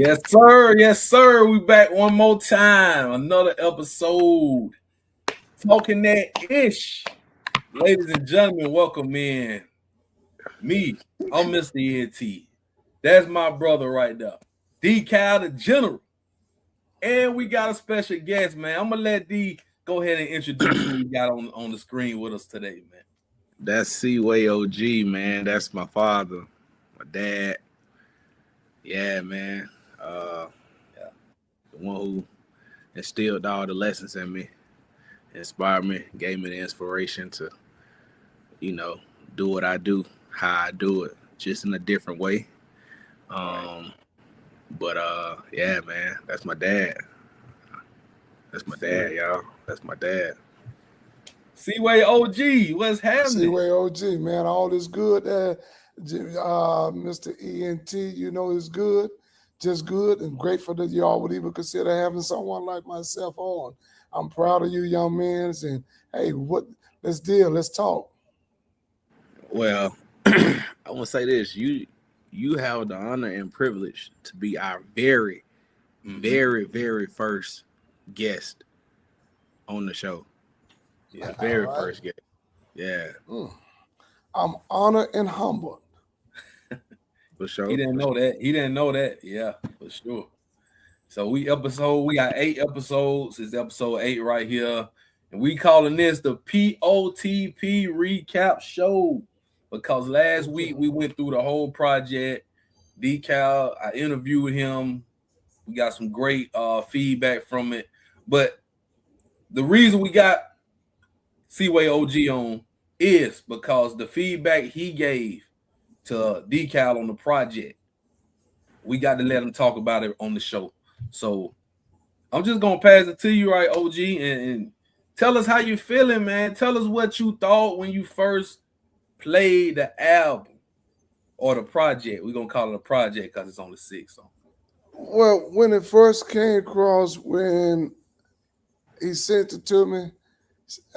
Yes, sir. Yes, sir. We back one more time. Another episode. Talking that ish. Ladies and gentlemen, welcome in. Me, I'm Mr. ENT. That's my brother right there. D-Cal the General. And we got a special guest, man. I'm gonna let D go ahead and introduce who we got on the screen with us today, man. That's Seaway OG, man. That's my father, my dad. Yeah, man. Yeah. The one who instilled all the lessons in me, inspired me, gave me the inspiration to, do what I do, how I do it, just in a different way. Right. Yeah, man, that's my dad. That's my dad, y'all. That's my dad. Seaway OG, what's happening? Seaway OG, man, all is good. Mr. ENT, is good, just good, and grateful that y'all would even consider having someone like myself on. I'm proud of you, young men, and hey, let's deal, let's talk. Well, I want to say this: you have the honor and privilege to be our very, very first guest on the show. Yeah, very first guest. Yeah. I'm honored and humbled. For sure. He didn't know that. He didn't know that. Yeah, for sure. So we got 8 episodes. It's episode 8 right here. And we calling this the P.O.T.P recap show. Because last week we went through the whole project. Decal, I interviewed him. We got some great feedback from it. But the reason we got Seaway OG on is because the feedback he gave to Decal on the project, we got to let him talk about it on the show. So I'm just gonna pass it to you, right, OG, and tell us how you feeling, man. Tell us what you thought when you first played the album or the project. We're gonna call it a project because it's only 6. So. Well, when it first came across, when he sent it to me,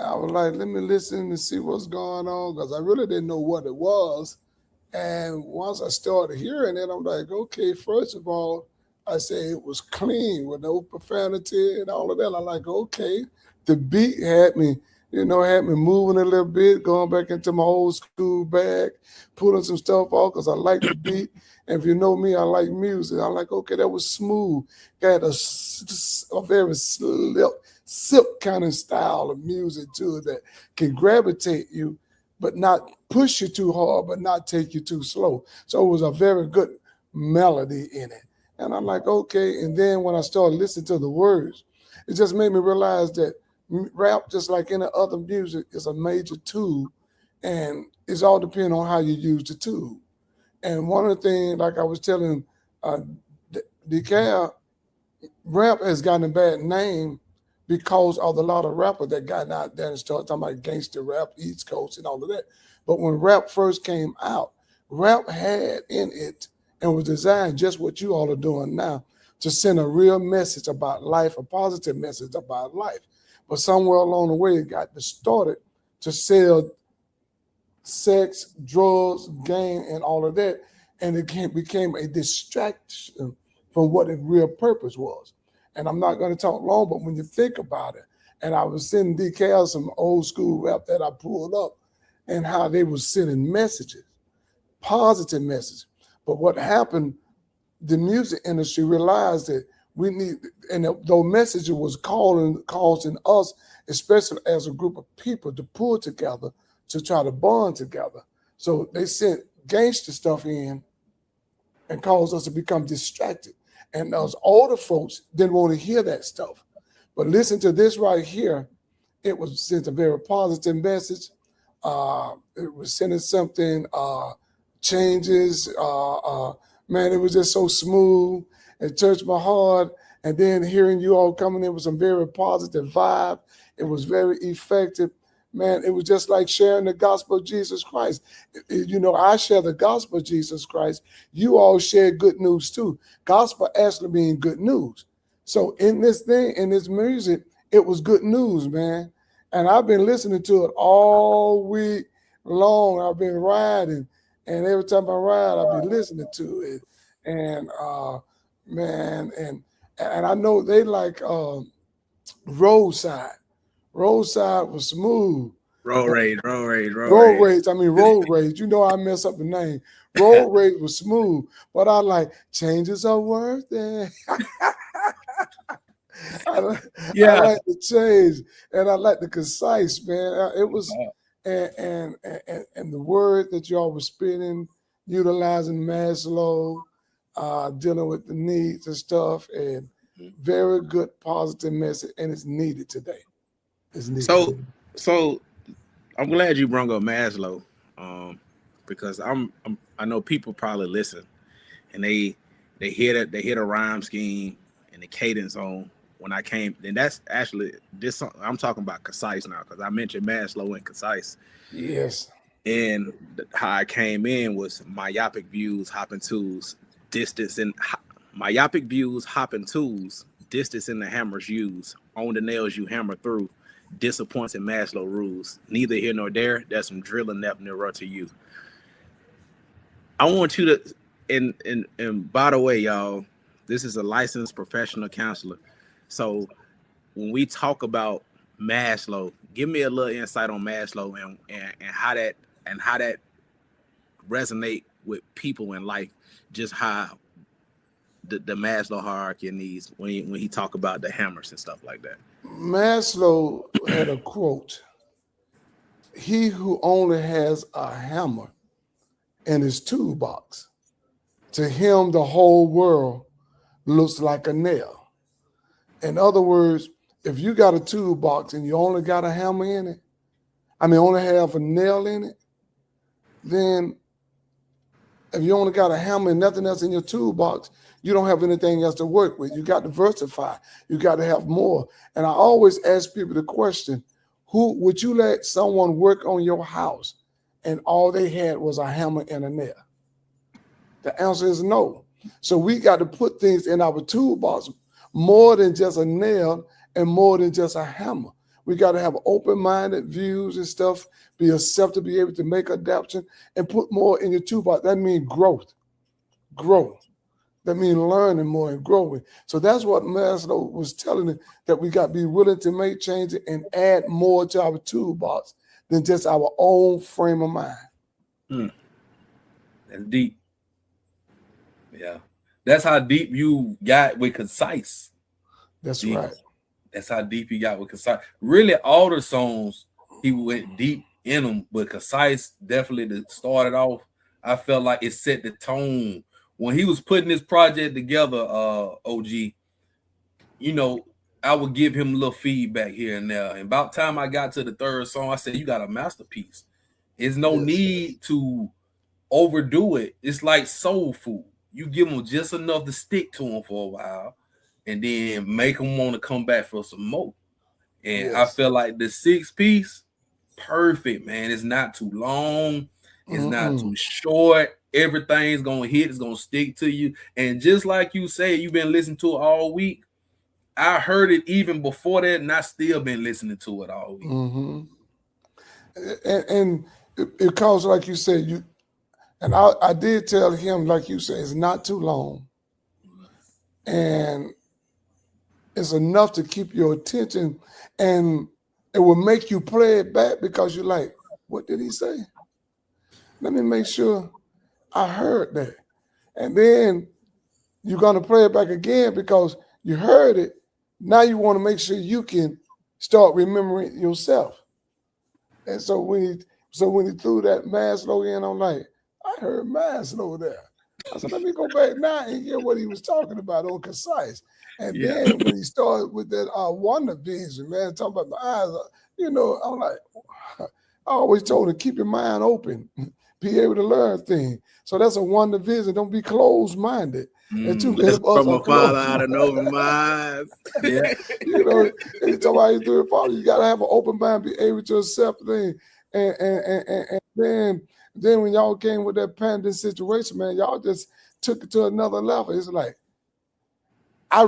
I was like, let me listen and see what's going on, because I really didn't know what it was. And once I started hearing it, I'm like, okay, first of all, I say it was clean with no profanity and all of that. I'm like, okay. The beat had me moving a little bit, going back into my old school bag, pulling some stuff off because I like the beat. And if you know me, I like music. I'm like, okay, that was smooth. Got a very silk kind of style of music to it that can gravitate you, but not push you too hard, but not take you too slow. So it was a very good melody in it. And I'm like, okay. And then when I started listening to the words, it just made me realize that rap, just like any other music, is a major tool, and it's all depending on how you use the tool. And one of the things, like I was telling DeCal, rap has gotten a bad name because of a lot of rappers that got out there and started talking about gangster rap, East Coast, and all of that. But when rap first came out, rap had in it and was designed just what you all are doing now, to send a real message about life, a positive message about life. But somewhere along the way, it got distorted to sell sex, drugs, gang, and all of that. And it became a distraction from what its real purpose was. And I'm not going to talk long, but when you think about it, and I was sending DKL some old school rap that I pulled up, and how they were sending messages, positive messages. But what happened, the music industry realized that we need, and those messages was causing us, especially as a group of people, to pull together to try to bond together. So they sent gangster stuff in and caused us to become distracted. And those older folks didn't want to hear that stuff. But listen to this right here. It was sent a very positive message. It was sending something, changes. Man, it was just so smooth. It touched my heart. And then hearing you all coming in with some very positive vibe. It was very effective. Man, it was just like sharing the gospel of Jesus Christ. I share the gospel of Jesus Christ. You all share good news too. Gospel actually being good news. So in this thing, in this music, it was good news, man. And I've been listening to it all week long. I've been riding. And every time I ride, I've been listening to it. And man, and I know they like roadside. Roadside was smooth. Road rage, road rage, road Road rage. rage, I mean road rage. You know I mess up the name. Road rage was smooth, but I like changes are worth it. I Yeah. like the change and I like the concise, man. It was and the word that y'all were spinning, utilizing Maslow, dealing with the needs and stuff, and very good positive message, and it's needed today. It's needed. So I'm glad you brought up Maslow, because I know people probably listen and they hear the rhyme scheme and the cadence on when I came. And that's actually this song I'm talking about concise now because I mentioned Maslow and concise. Yes. And how I came in was myopic views, hopping tools, distance and myopic views, hopping tools, distance in the hammers used, on the nails you hammer through, disappoints in Maslow rules. Neither here nor there. That's some drilling that nearer to you. I want you to, and by the way, y'all, this is a licensed professional counselor. So when we talk about Maslow, give me a little insight on Maslow and how that resonate with people in life. Just how the Maslow hierarchy in these when he talk about the hammers and stuff like that. Maslow had a quote: "He who only has a hammer in his toolbox, to him the whole world looks like a nail." In other words, if you got a toolbox and you only got a hammer in it, only have a nail in it, then if you only got a hammer and nothing else in your toolbox, you don't have anything else to work with. You got to diversify. You got to have more. And I always ask people the question, who would you let someone work on your house and all they had was a hammer and a nail? The answer is no. So we got to put things in our toolbox more than just a nail and more than just a hammer. We got to have open-minded views and stuff, be accepted, be able to make adaptation, and put more in your toolbox. That means growth. That means learning more and growing. So that's what Maslow was telling us, that we got to be willing to make changes and add more to our toolbox than just our own frame of mind. That's deep. Yeah. That's how deep you got with concise. That's deep. right. That's how deep he got with concise. Really, all the songs, he went deep in them, but concise definitely started off. I felt like it set the tone. When he was putting this project together, OG, you know, I would give him a little feedback here and there. And about time I got to the third song, I said, you got a masterpiece. There's no need to overdo it. It's like soul food. You give them just enough to stick to them for a while, and then make them want to come back for some more. And I feel like the 6-piece, perfect, man. It's not too long. It's not too short. Everything's going to hit. It's going to stick to you. And just like you say, you've been listening to it all week. I heard it even before that, and I still been listening to it all week. And it calls, like you said, and I did tell him, like you said, it's not too long. And it's enough to keep your attention, and it will make you play it back because you're like, what did he say? Let me make sure I heard that. And then you're going to play it back again because you heard it. Now you want to make sure you can start remembering yourself. And so when he threw that Maslow in, I'm like, I heard Maslow there. I said, let me go back now and hear what he was talking about on concise. And then when he started with that wonder vision, man, talking about my eyes, I'm like, I always told him, keep your mind open, be able to learn things. So that's a wonder vision. Don't be closed-minded. And too many of us from are a father out of open mind. Yeah. Anytime you do it, father, you got to have an open mind, be able to accept things. And then when y'all came with that pandemic situation, man, y'all just took it to another level. It's like, I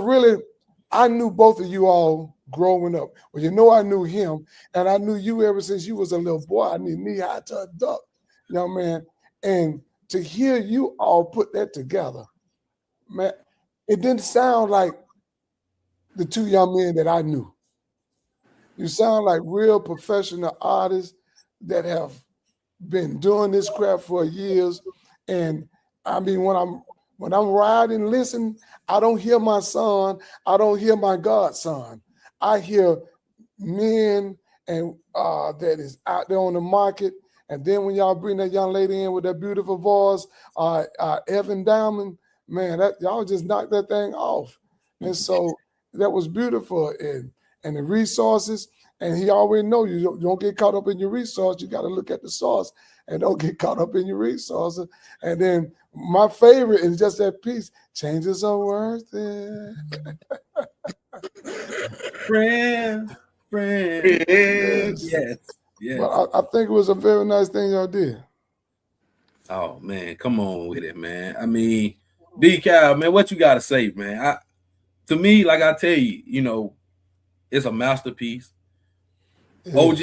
knew both of you all growing up. Well, I knew him, and I knew you ever since you was a little boy. I knew knee high to a duck, man. And to hear you all put that together, man, it didn't sound like the two young men that I knew. You sound like real professional artists that have been doing this crap for years. And I mean, when I'm riding, listen, I don't hear my son, I don't hear my godson. I hear men and that is out there on the market. And then when y'all bring that young lady in with that beautiful voice, Evan Diamond, man, that y'all just knocked that thing off. And so that was beautiful. And the resources, and he already know you don't get caught up in your resource. You got to look at the source and don't get caught up in your resources. And then my favorite is just that piece. Changes are worth it. Friend. Yes. But I think it was a very nice thing y'all did. Oh man, come on with it, man. I mean, D-Cal, man, what you gotta say, man? To me, like I tell you, you know, it's a masterpiece. OG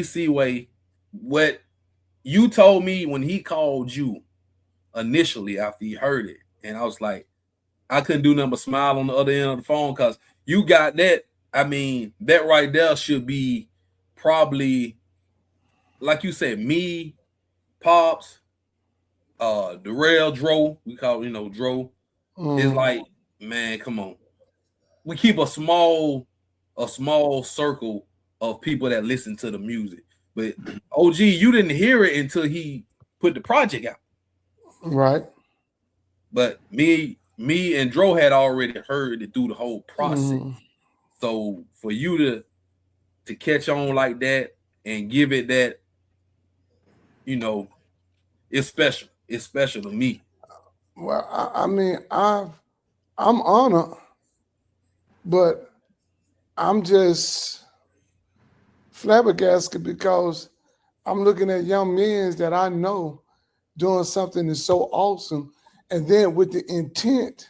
Seaway, what you told me when he called you initially after he heard it, and I was like, I couldn't do nothing but smile on the other end of the phone because you got that. I mean, that right there should be probably, like you said, me, Pops, Darrell, Dro, we call Dro. It's like, man, come on. We keep a small circle of people that listen to the music. But OG, you didn't hear it until he put the project out. Right. But me and Dro had already heard it through the whole process. So for you to catch on like that and give it that, it's special. It's special to me. Well, I mean, I'm honored, but I'm just flabbergasted because I'm looking at young men that I know doing something that's so awesome, and then with the intent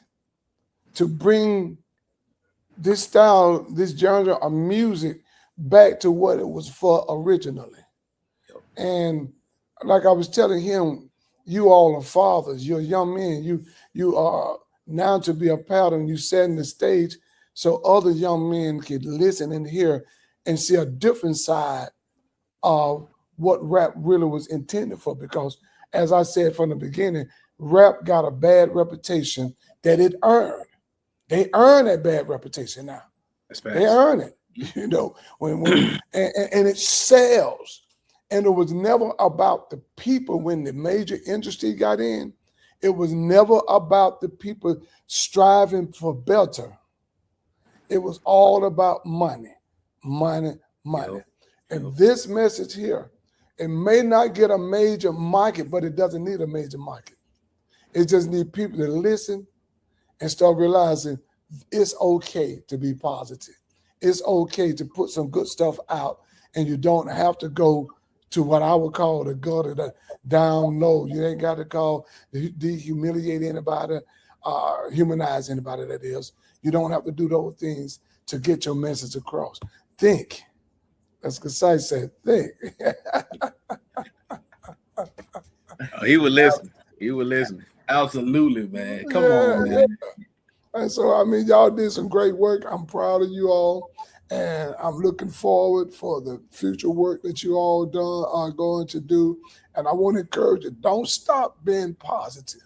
to bring this style, this genre of music back to what it was for originally. And like I was telling him, you all are fathers, you're young men, you are now to be a pattern, you setting the stage so other young men can listen and hear and see a different side of what rap really was intended for. Because as I said from the beginning, rap got a bad reputation that it earned. They earn that bad reputation now. They earn it, and it sells. And it was never about the people when the major industry got in. It was never about the people striving for better. It was all about money. And this message here, it may not get a major market, but it doesn't need a major market. It just needs people to listen and start realizing it's okay to be positive. It's okay to put some good stuff out, and you don't have to go to what I would call the gutter, the down low. You ain't got to call dehumiliate anybody, humanize anybody, that is. You don't have to do those things to get your message across. Think. As Kasai said, think. He would listen. He would listen. Absolutely, man. Come on, man. And so, I mean, y'all did some great work. I'm proud of you all. And I'm looking forward for the future work that you all are going to do. And I want to encourage you, don't stop being positive.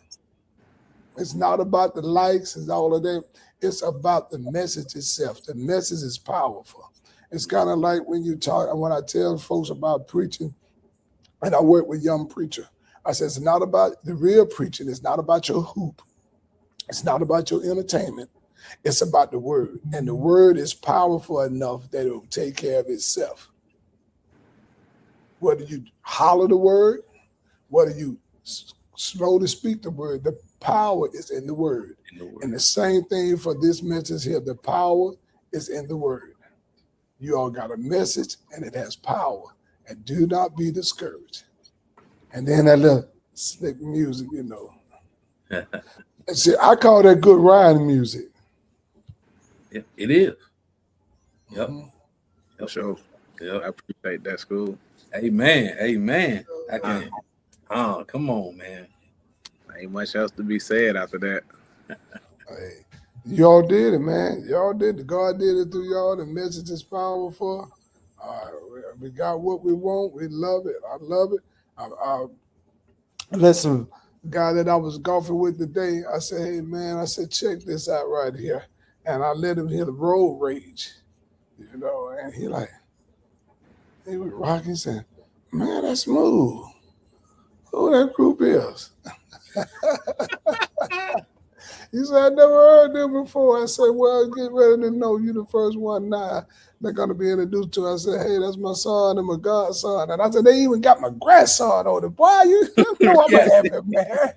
It's not about the likes and all of that. It's about the message itself. The message is powerful. It's kind of like when I tell folks about preaching, and I work with young preachers. I said, it's not about the real preaching. It's not about your hoop. It's not about your entertainment. It's about the word. And the word is powerful enough that it will take care of itself. Whether you holler the word, whether you slowly speak the word, the power is in the word. And the same thing for this message here. The power is in the word. You all got a message and it has power. And do not be discouraged. And then that little slick music, And see, I call that good riding music. Yeah, it is. Yep. Mm-hmm. For sure. Yeah, I appreciate that, school. Amen. I can. Come on, man. Ain't much else to be said after that. Hey, y'all did it, man. Y'all did it. God did it through y'all. The message is powerful. We got what we want. We love it. I love it. I listen, guy that I was golfing with today, I said, hey, man, I said, check this out right here. And I let him hear the road rage, and he was rocking, saying, man, that's smooth. Who that group is? He said, I never heard them before. I said, well, get ready to know you the first one now they're going to be introduced to. I said, hey, that's my son and my godson. And I said, they even got my grandson on it. Boy, you know I'm a happy man.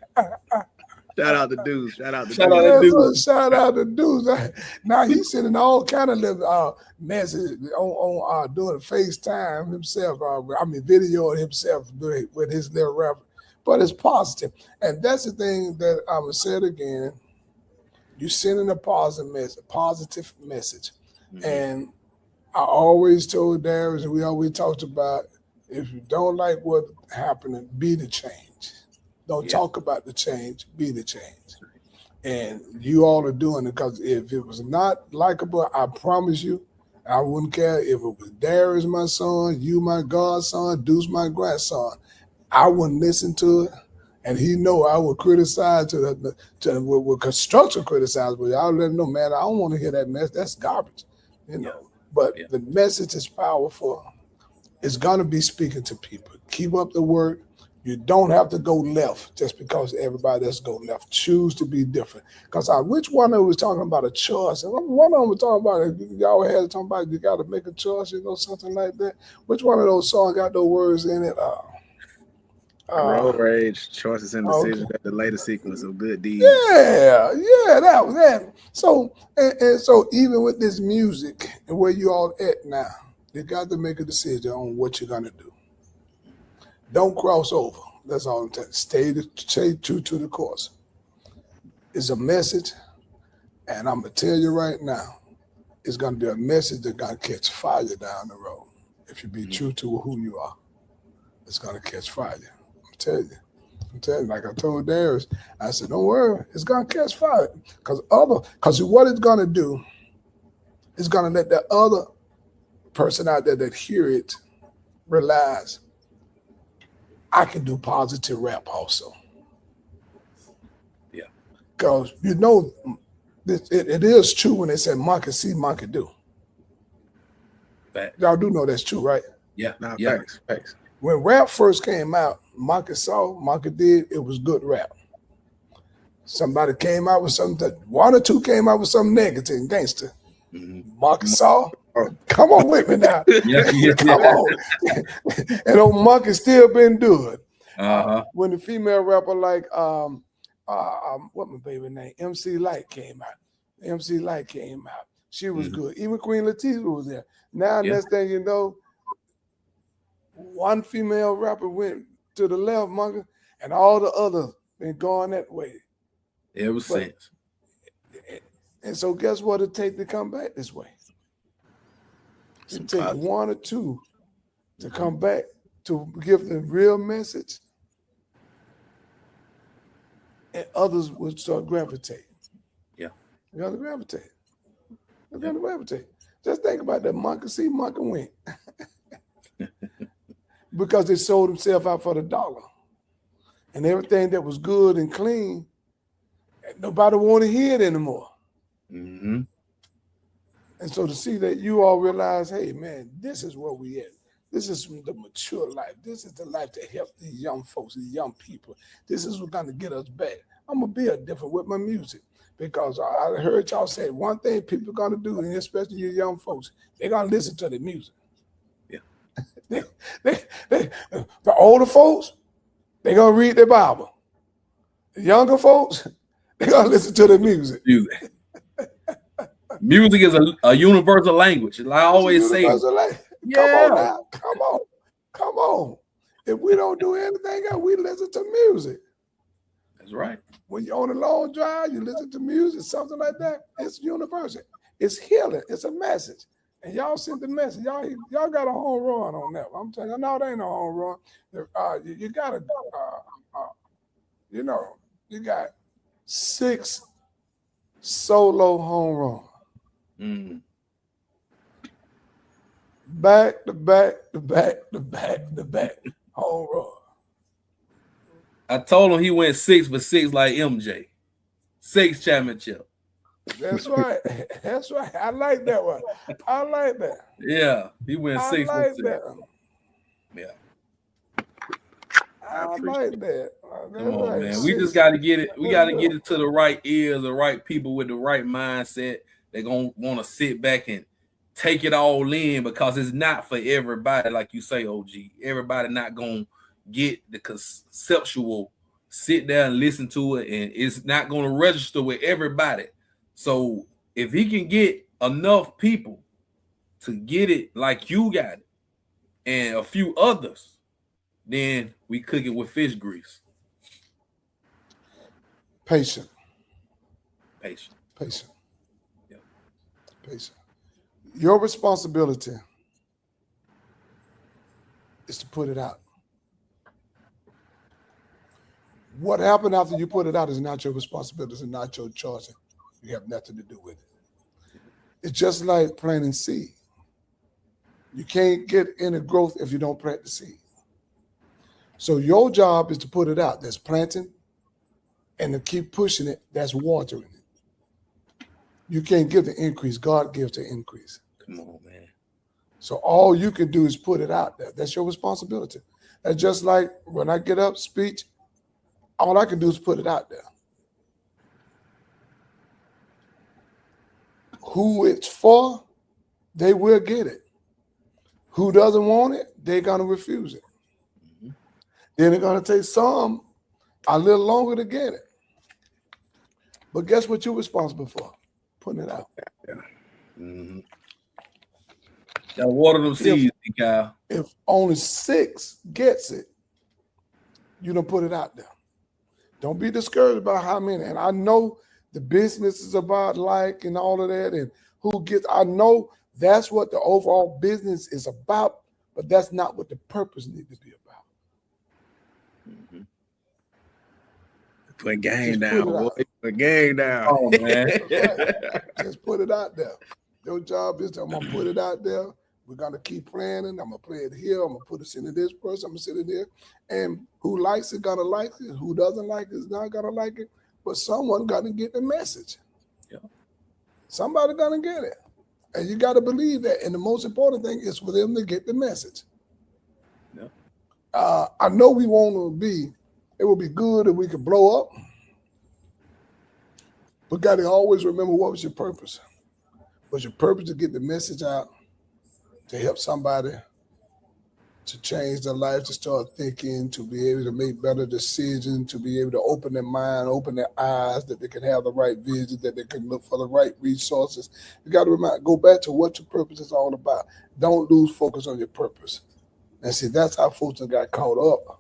Shout out to Deuce. Shout out to Shout out to Deuce. Deuce. Shout out to Deuce. Now he's sending all kind of little message on doing FaceTime himself. Videoing himself doing with his little rap. But it's positive. And that's the thing that I'm going to say it again. You're sending a positive message. Mhm. And I always told Darius, and we always talked about, if you don't like what's happening, be the change. Don't talk about the change, be the change. And you all are doing it, because if it was not likable, I promise you, I wouldn't care if it was Darius, my son, you, my godson, Deuce, my grandson. I wouldn't listen to it. And he know I would criticize with constructive criticize, but I'll let him know, man, I don't want to hear that mess. That's garbage, But the message is powerful. It's gonna be speaking to people. Keep up the work. You don't have to go left just because everybody else go left. Choose to be different. Because which one of them was talking about a choice? And one of them was talking about y'all had talking about you got to make a choice, something like that. Which one of those songs got those words in it? Road rage, choices and decisions that delay the sequence of good deeds. Yeah, that was that. So and so even with this music and where you all at now, you got to make a decision on what you're gonna do. Don't cross over. That's all I'm telling you. Stay true to the course. It's a message, and I'm gonna tell you right now, it's gonna be a message that's gonna catch fire down the road. If you be true to who you are, it's gonna catch fire. I'm telling you, like I told Darius, I said, don't worry, it's gonna catch fire. Because what it's gonna do is gonna let that other person out there that hear it realize I can do positive rap also. Yeah. Because it is true when they say monkey see, monkey do. Fact. Y'all do know that's true, right? Yeah. Nah, Yeah. Facts. When rap first came out, monkey saw, monkey did, it was good rap. Somebody came out with something, one or two came out with something negative and gangster. Monkey saw, come on with me now. Come on. And old monkey still been doing. When the female rapper like what my baby name, MC Light came out. She was good. Even Queen Latifah was there. Now next thing you know, one female rapper went to the left, monkey, and all the others been going that way. Ever since. And so guess what it take to come back this way? It takes one or two to come back to give the real message, and others would start gravitating. Yeah. They're gonna gravitate. Just think about that monkey see, monkey win. Because they sold themselves out for the dollar. And everything that was good and clean, nobody want to hear it anymore. Mm-hmm. And so to see that you all realize, hey, man, this is where we at. This is the mature life. This is the life that helps these young folks, these young people. This is what's going to get us back. I'm going to be a different with my music, because I heard y'all say one thing people are going to do, and especially you young folks, they're going to listen to the music. Yeah. The older folks, they're going to read their Bible. The younger folks, they're going to listen to the music. Music is a universal language. I always say, yeah. Come on. If we don't do anything else, we listen to music. That's right. When you're on a long drive, you listen to music, something like that. It's universal. It's healing. It's a message. And y'all sent the message. Y'all got a home run on that. I'm telling you, no, it ain't no home run. You gotta, You got 6 solo home runs. Mm. Back to back to back to back to back home run. I told him he went 6 for 6 like MJ. 6 championship. That's right. That's right. I like that one. I like that. Yeah, he went 6 I like for 6. that. Yeah. I like that. Come on, man. We just got to get it. We got to get it to the right ears, the right people with the right mindset. They're going to want to sit back and take it all in because it's not for everybody, like you say, OG. Everybody not going to get the conceptual, sit there and listen to it, and it's not going to register with everybody. So if he can get enough people to get it like you got it and a few others, then we cook it with fish grease. Patient. Yeah. Patient. Your responsibility is to put it out. What happened after you put it out is not your responsibility, it's not your choice. You have nothing to do with it. It's just like planting seed. You can't get any growth if you don't plant the seed. So your job is to put it out. That's planting, and to keep pushing it, that's watering it. You can't give the increase. God gives the increase. Come on, man. So all you can do is put it out there. That's your responsibility. That's just like when I get up, speech, all I can do is put it out there. Who it's for, they will get it. Who doesn't want it, they're going to refuse it. Mm-hmm. Then it's going to take some a little longer to get it. But guess what you're responsible for? Putting it out. Yeah. Mm-hmm. Got to water them seeds, Kyle. If only 6 gets it, you don't put it out there. Don't be discouraged about how many. And I know the business is about like and all of that, and who gets. I know that's what the overall business is about, but that's not what the purpose needs to be about. Mm-hmm. Put game down, boy. Put game down. Oh, man. Just put it out there. Your job is I'm going to put it out there. We're going to keep planning. I'm going to play it here. I'm going to put it into this person. I'm going to sit it there. And who likes it, going to like it. Who doesn't like it is not going to like it. But someone got to get the message. Yeah. Somebody going to get it. And you got to believe that. And the most important thing is for them to get the message. Yeah. I know we want to be, it would be good if we could blow up. But got to always remember, what was your purpose? Was your purpose to get the message out, to help somebody, to change their life, to start thinking, to be able to make better decisions, to be able to open their mind, open their eyes, that they can have the right vision, that they can look for the right resources. You got to remember, go back to what your purpose is all about. Don't lose focus on your purpose. And see, that's how folks got caught up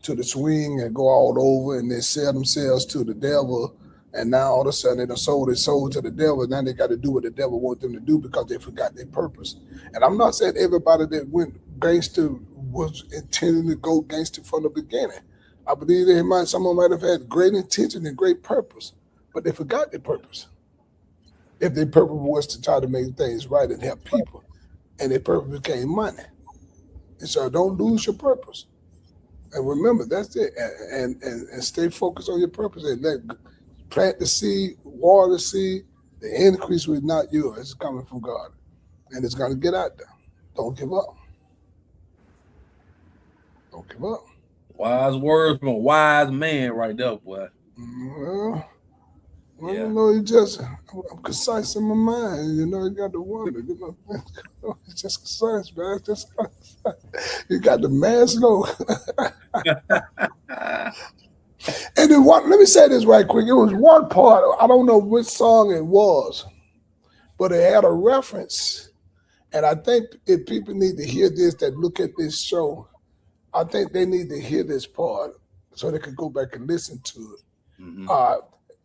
to the swing and go all over, and they sell themselves to the devil. And now all of a sudden they done sold their soul to the devil. Now they got to do what the devil wants them to do because they forgot their purpose. And I'm not saying everybody that went gangster was intending to go gangster from the beginning. I believe someone might have had great intention and great purpose, but they forgot their purpose. If their purpose was to try to make things right and help people, and their purpose became money. And so don't lose your purpose. And remember, that's it. And stay focused on your purpose and plant the seed, water the seed. The increase was not yours. It's coming from God. And it's going to get out there. Don't give up. Don't give up. Wise words from a wise man right there, boy. Well, you know, I'm concise in my mind. You know, you got the woman. You know, it's just concise, man. It's just you got the mask, though. And then let me say this right quick. It was one part, I don't know which song it was, but it had a reference. And I think if people need to hear this, that look at this show, I think they need to hear this part so they can go back and listen to it. Mm-hmm.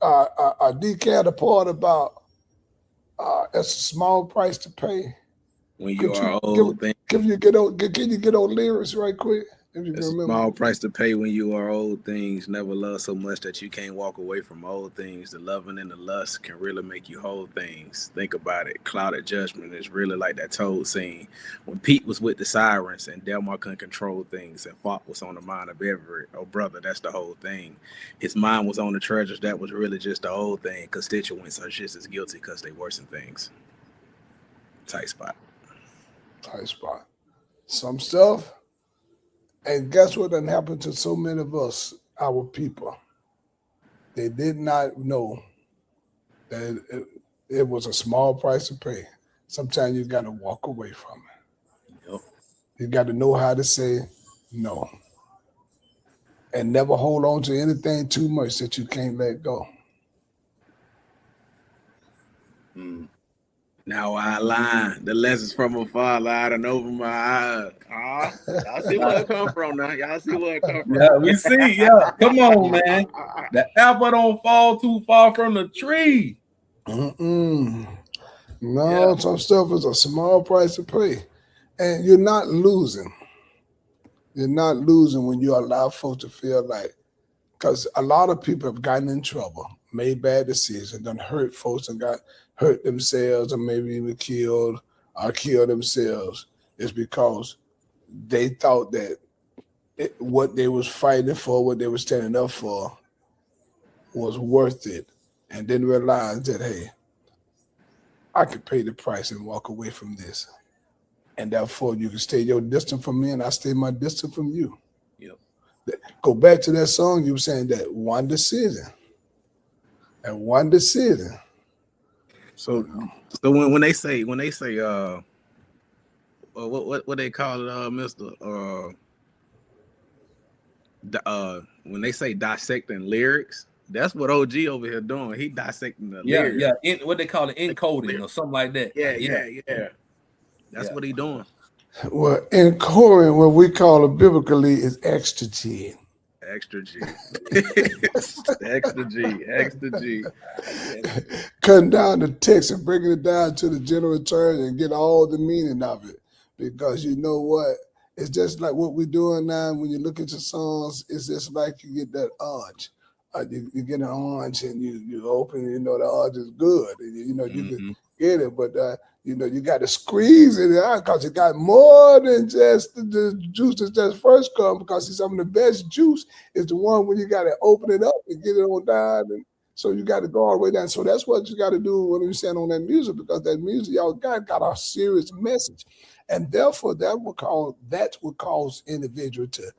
DK had a part about it's a small price to pay. When you are old. Can you get on lyrics right quick? If you can It's a remember. small price to pay when you are old things. Never love so much that you can't walk away from old things. The loving and the lust can really make you hold things. Think about it. Clouded judgment is really like that Toad scene. When Pete was with the sirens and Delmar couldn't control things and Fop was on the mind of Everett. Oh, brother, that's the whole thing. His mind was on the treasures. That was really just the whole thing. Constituents are just as guilty because they worsen things. Tight spot. Tight spot. Some stuff. And guess what done happened to so many of us, our people? They did not know that it was a small price to pay. Sometimes you got to walk away from it. Yep. You got to know how to say no. And never hold on to anything too much that you can't let go. Now I line. The lessons from afar lied and over my eyes. Y'all see where it come from now. Y'all see where it come from. Yeah, we see. Yeah, come on, man. The apple don't fall too far from the tree. No, some stuff is a small price to pay. And you're not losing. You're not losing when you allow folks to feel like, because a lot of people have gotten in trouble, made bad decisions, done hurt folks and got hurt themselves or maybe even killed or killed themselves. It's because they thought that what they was fighting for, what they were standing up for was worth it, and didn't realize that, hey, I could pay the price and walk away from this. And therefore you can stay your distance from me and I stay my distance from you. Yep. Go back to that song you were saying, that one decision. And one decision. So when they say what they call it, Mister, when they say dissecting lyrics, that's what OG over here doing. He dissecting the lyrics. Yeah. What they call it, encoding or something like that. Yeah. That's what he doing. Well, in Korean, what we call it biblically is extra-G. Extra G. Extra G. Cutting down the text and breaking it down to the general terms and get all the meaning of it. Because you know what? It's just like what we're doing now. When you look at your songs, it's just like you get that orange. You get an orange and you open, the orange is good. And you can get it, but you got to squeeze it out because it got more than just the juice that just first come, because some of the best juice is the one when you got to open it up and get it on down. And so you got to go all the way down. So that's what you got to do when you stand on that music, because that music y'all got a serious message. And therefore that will cause individual to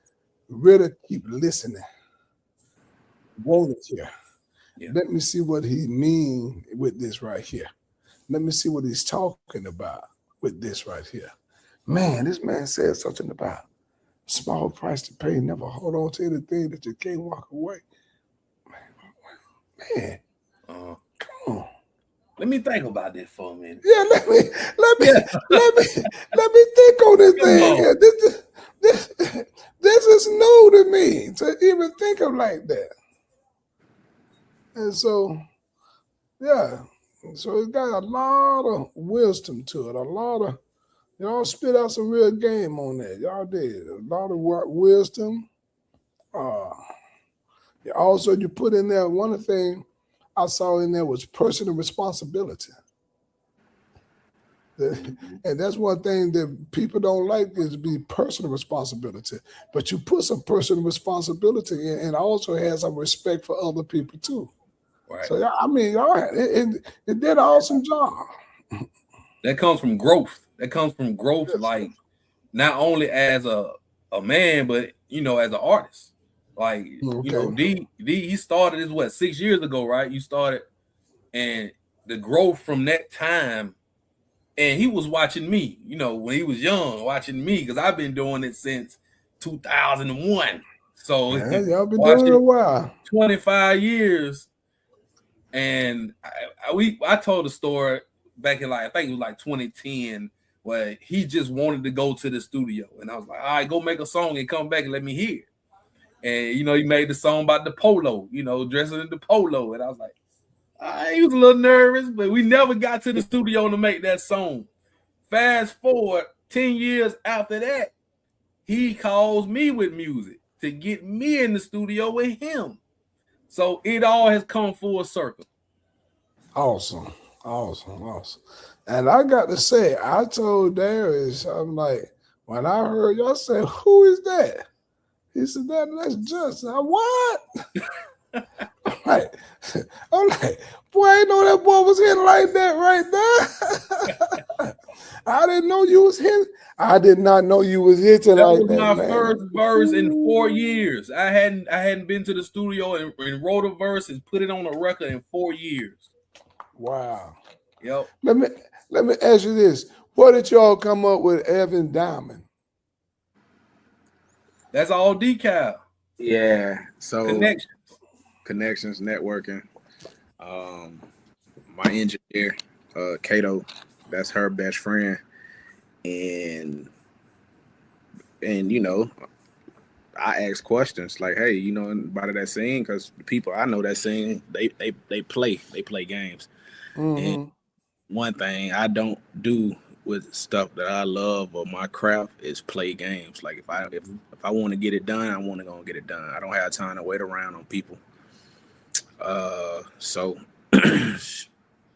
really keep listening. Want it here. Yeah. Let me see what he mean with this right here. Let me see what he's talking about with this right here. Man, this man said something about small price to pay. Never hold on to anything that you can't walk away. Man, come on. Let me think about this for a minute. Yeah, let me think on this thing here. This is new to me to even think of like that. And so, yeah. So it got a lot of wisdom to it. A lot of, y'all spit out some real game on that. Y'all did. A lot of wisdom. Also, you put in there, one thing I saw in there was personal responsibility. And that's one thing that people don't like, is be personal responsibility. But you put some personal responsibility in, and also has some respect for other people too. Right. So I mean, it did an awesome job. That comes from growth. Yes. Like not only as a man, but as an artist. Like D he started this 6 years ago, right? You started, and the growth from that time. And he was watching me, when he was young, watching me, because I've been doing it since 2001. So y'all been doing it a while. 25 years. And I told a story back in I think it was 2010, where he just wanted to go to the studio. And I was like, all right, go make a song and come back and let me hear it. And, he made the song about the polo, dressing in the polo. And I was like, he was a little nervous, but we never got to the studio to make that song. Fast forward 10 years after that, he calls me with music to get me in the studio with him. So it all has come full circle. Awesome. And I got to say, I told Darius, I'm like, when I heard y'all say, who is that? He said, that's Justin. What? I'm like, boy, I know that boy was hitting like that right there. I didn't know you was hitting. I did not know you was hitting That like was that, my man. first verse in 4 years. I hadn't been to the studio and wrote a verse and put it on a record in 4 years. Wow. Yep. Let me ask you this. What did y'all come up with Evan Diamond? That's all decal. Yeah. So Connections. networking. My engineer, Kato, that's her best friend, and you know, I ask questions like, hey, you know anybody that sing? Because the people I know that sing, they play games. And one thing I don't do with stuff that I love or my craft is play games. Like if I want to get it done, I want to go and get it done. I don't have time to wait around on people. So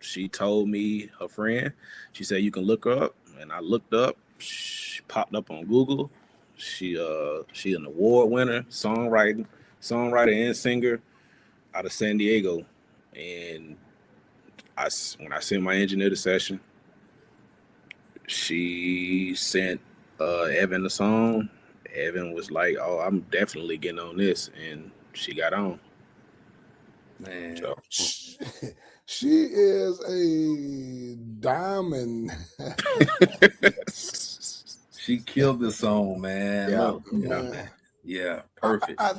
she told me, her friend, she said you can look her up, and I looked up. She popped up on Google. She an award winner, songwriter and singer out of San Diego. And when I sent my engineer the session, she sent Evan the song. Evan was like, "Oh, I'm definitely getting on this," and she got on. Man. So, she is a diamond. She killed the song, man. Yeah, Look, yeah, perfect. I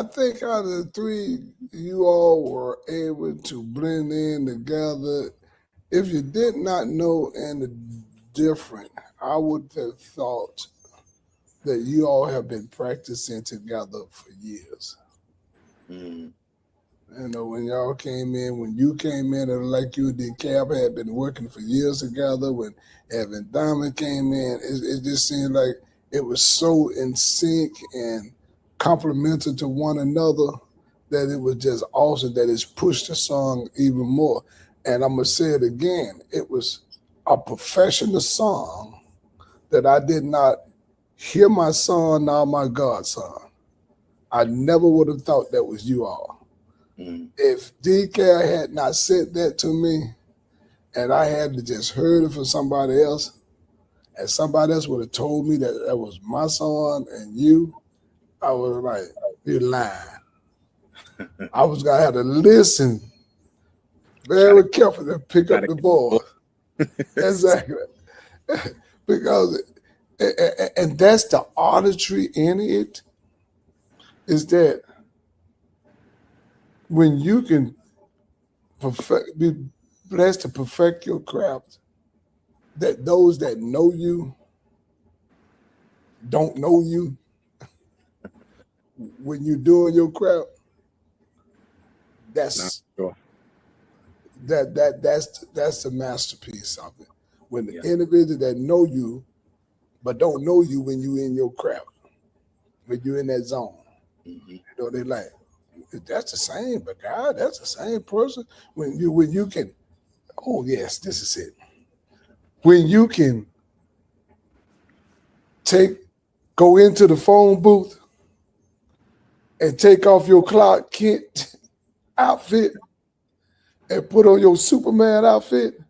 think out of the three, you all were able to blend in together. If you did not know any different, I would have thought that you all have been practicing together for years. Mm. You know, when you came in, it was like you and Cab had been working for years together. When Evan Diamond came in, it just seemed like it was so in sync and complementary to one another that it was just awesome that it's pushed the song even more. And I'm going to say it again, it was a professional song that I did not hear my son, now my godson. I never would have thought that was you all. If DK had not said that to me and I had to just heard it from somebody else, and somebody else would have told me that that was my son and you, I was like, you're lying. I was going to have to listen very carefully to pick up the ball. Exactly. Because, and that's the artistry in it, is that when you can be blessed to perfect your craft, that those that know you don't know you when you're doing your craft. That's that's the masterpiece of it. When the individual that know you but don't know you when you in your craft, when you're in that zone. You know, they like, that's the same, but God, that's the same person. When you can, oh yes, this is it. When you can go into the phone booth and take off your Clark Kent outfit and put on your Superman outfit,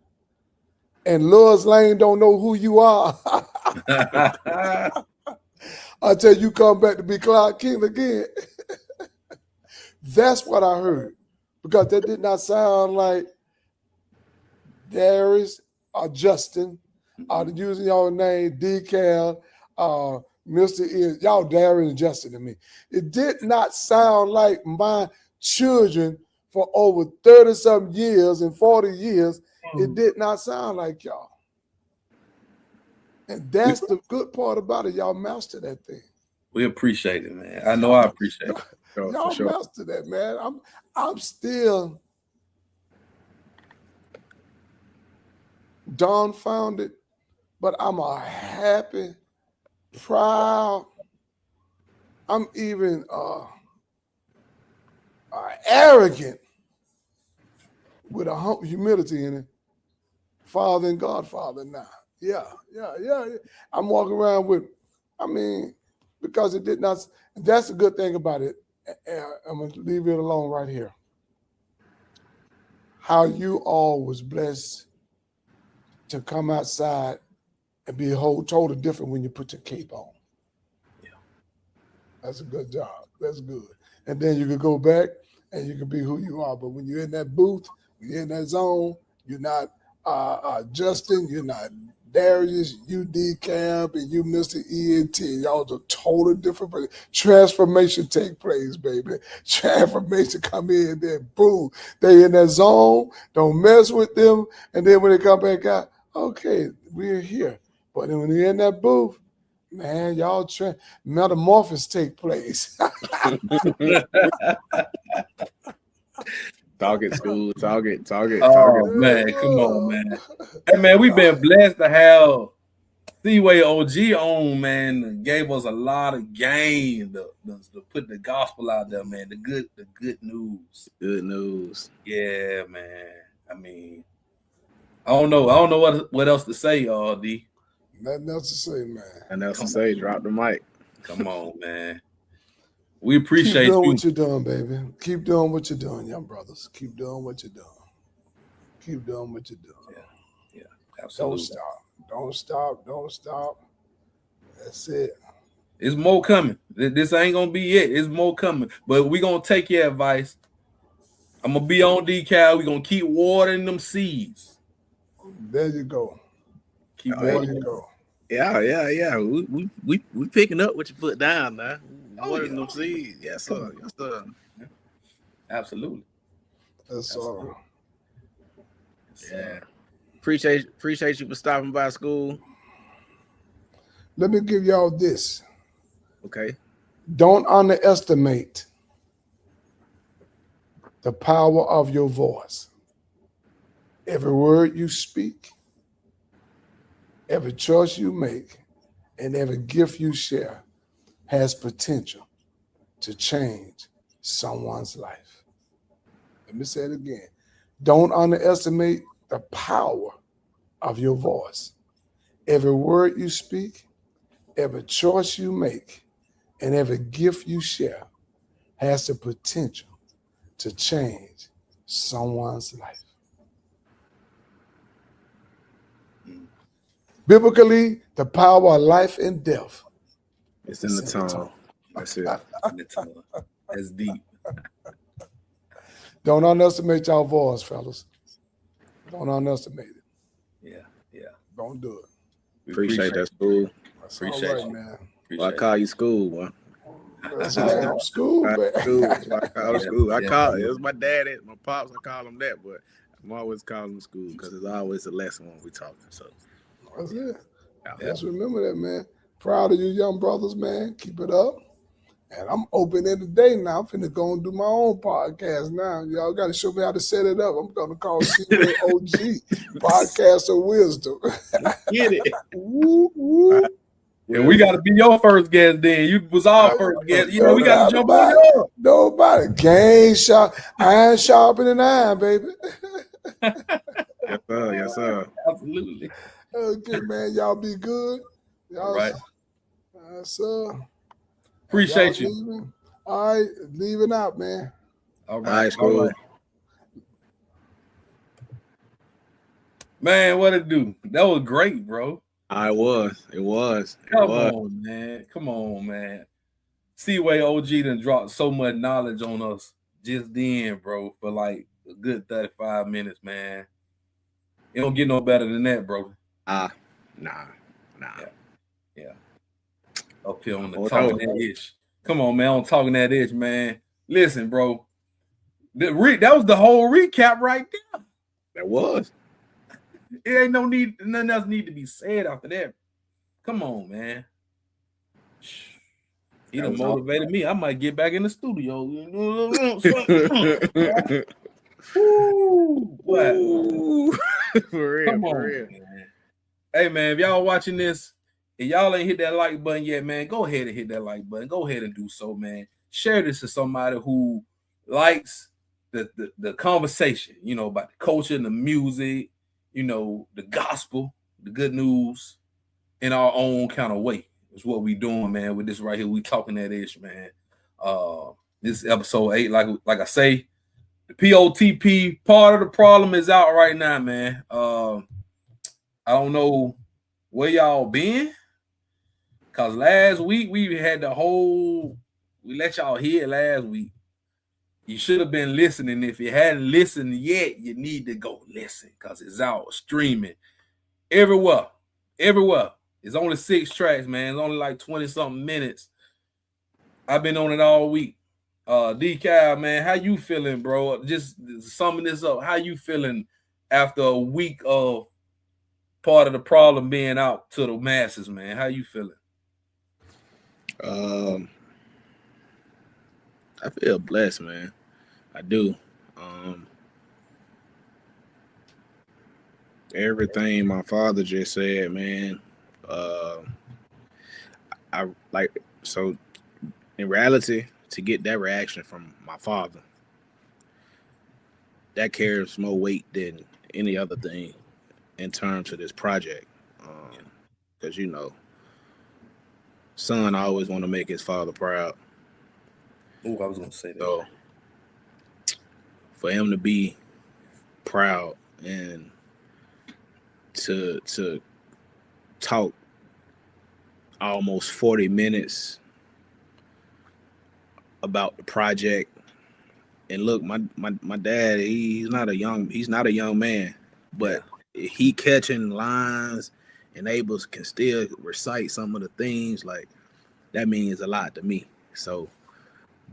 and Lois Lane don't know who you are until you come back to be Clark Kent again. That's what I heard, because that did not sound like Darius or Justin, using your name, Decal, Mr. E. Y'all Darius and Justin to me. It did not sound like my children for over 30-something years and 40 years. It did not sound like y'all. And that's the good part about it. Y'all master that thing. We appreciate it, man. I know I appreciate it. Y'all master that, man. I'm still dumbfounded, but I'm a happy proud. I'm even arrogant with a humility in it. Father and Godfather now. Yeah. I'm walking around with, because it did not, that's the good thing about it. I'm going to leave it alone right here. How you all was blessed to come outside and be a whole totally different when you put your cape on. Yeah. That's a good job. That's good. And then you could go back and you can be who you are. But when you're in that booth, when you're in that zone, you're not Justin, you're not Darius, you D-Cab, and you Mr. ENT. Y'all are totally different. Transformation take place, baby. Transformation come in, then boom. They in that zone. Don't mess with them. And then when they come back out, okay, we're here. But then when you're in that booth, man, y'all metamorphosis take place. Talk it, school. Talk it. Oh man, come on, man. Hey man, we've been blessed to have Seaway OG on, man. Gave us a lot of game to put the gospel out there, man. The good news. Good news. Yeah, man. I mean, I don't know what else to say, D. Nothing else to say, man. And else to say, drop the mic. Come on, man. We appreciate Keep doing you. what you're doing, baby. Keep doing what you're doing, young brothers. Keep doing what you're doing. Keep doing what you're doing. Yeah, absolutely. Don't stop. That's it. It's more coming. This ain't gonna be it. It's more coming. But we gonna take your advice. I'm gonna be on decal. We gonna keep watering them seeds. There you go. There you go. Yeah. We picking up what you put down now. What yeah. them seeds? Yes, sir. Yeah. Absolutely. That's all. Yeah. Appreciate you for stopping by school. Let me give y'all this. Okay. Don't underestimate the power of your voice. Every word you speak, every choice you make, and every gift you share has potential to change someone's life. Let me say it again. Don't underestimate the power of your voice. Every word you speak, every choice you make, and every gift you share has the potential to change someone's life. Biblically, the power of life and death. It's in the tongue. That's it. That's deep. Don't underestimate y'all voice, fellas. Don't underestimate it. Yeah. Don't do it. Appreciate that, school. That's Appreciate all right, you. man. Well, I call you school, man. That's right. I'm school, man. I call school. I call Yeah. it was my daddy, my pops. I call him that, but I'm always calling him school because it's always a lesson when we talking. So That's it. Yeah. Just remember that, man. Proud of you, young brothers, man. Keep it up. And I'm open in the day now. I'm finna go and do my own podcast now. Y'all got to show me how to set it up. I'm going to call CA OG Podcast of Wisdom. Get it. Woo, woo. And we got to be your first guest then. You was our first guest. You know, we got to jump on yours. Nobody. Gang sharp. Iron sharper than iron, baby. Yes, sir. Absolutely. Okay, man. Y'all be good. Y'all, Right. sir. Appreciate you. Leaving? All right. Leaving out, man. All right. School. All right. Man, what it do? That was great, bro. It was. Come on, man. Seaway OG done dropped so much knowledge on us just then, bro, for like a good 35 minutes, man. It don't get no better than that, bro. Nah. Yeah. Up here on the talking that ish. Come on, man. I'm talking that ish, man. Listen, bro. That was the whole recap right there. That was. It ain't nothing else need to be said after that. Come on, man. He done motivated me. I might get back in the studio. For real, man. Hey, man, if y'all watching this, If y'all ain't hit that like button yet, man, go ahead and hit that like button. Go ahead and do so, man. Share this to somebody who likes the conversation, about the culture and the music, the gospel, the good news in our own kind of way. It's what we doing, man, with this right here. We talking that ish, man. This is episode 8. Like I say, the P.O.T.P. part of the problem is out right now, man. I don't know where y'all been. Cause last week we had we let y'all hear it last week. You should have been listening. If you hadn't listened yet, you need to go listen because it's out streaming everywhere. Everywhere. It's only 6 tracks, man. It's only like 20-something minutes. I've been on it all week. DCal, man, how you feeling, bro? Just summing this up. How you feeling after a week of part of the problem being out to the masses, man? How you feeling? I feel blessed, man. I do. Everything my father just said, man. I like so. In reality, to get that reaction from my father, that carries more weight than any other thing in terms of this project. Because son always want to make his father proud. Oh, I was gonna say that. So for him to be proud and to talk almost 40 minutes about the project, and look, my dad, he's not a young man, but he catching lines and can still recite some of the things, like that means a lot to me. So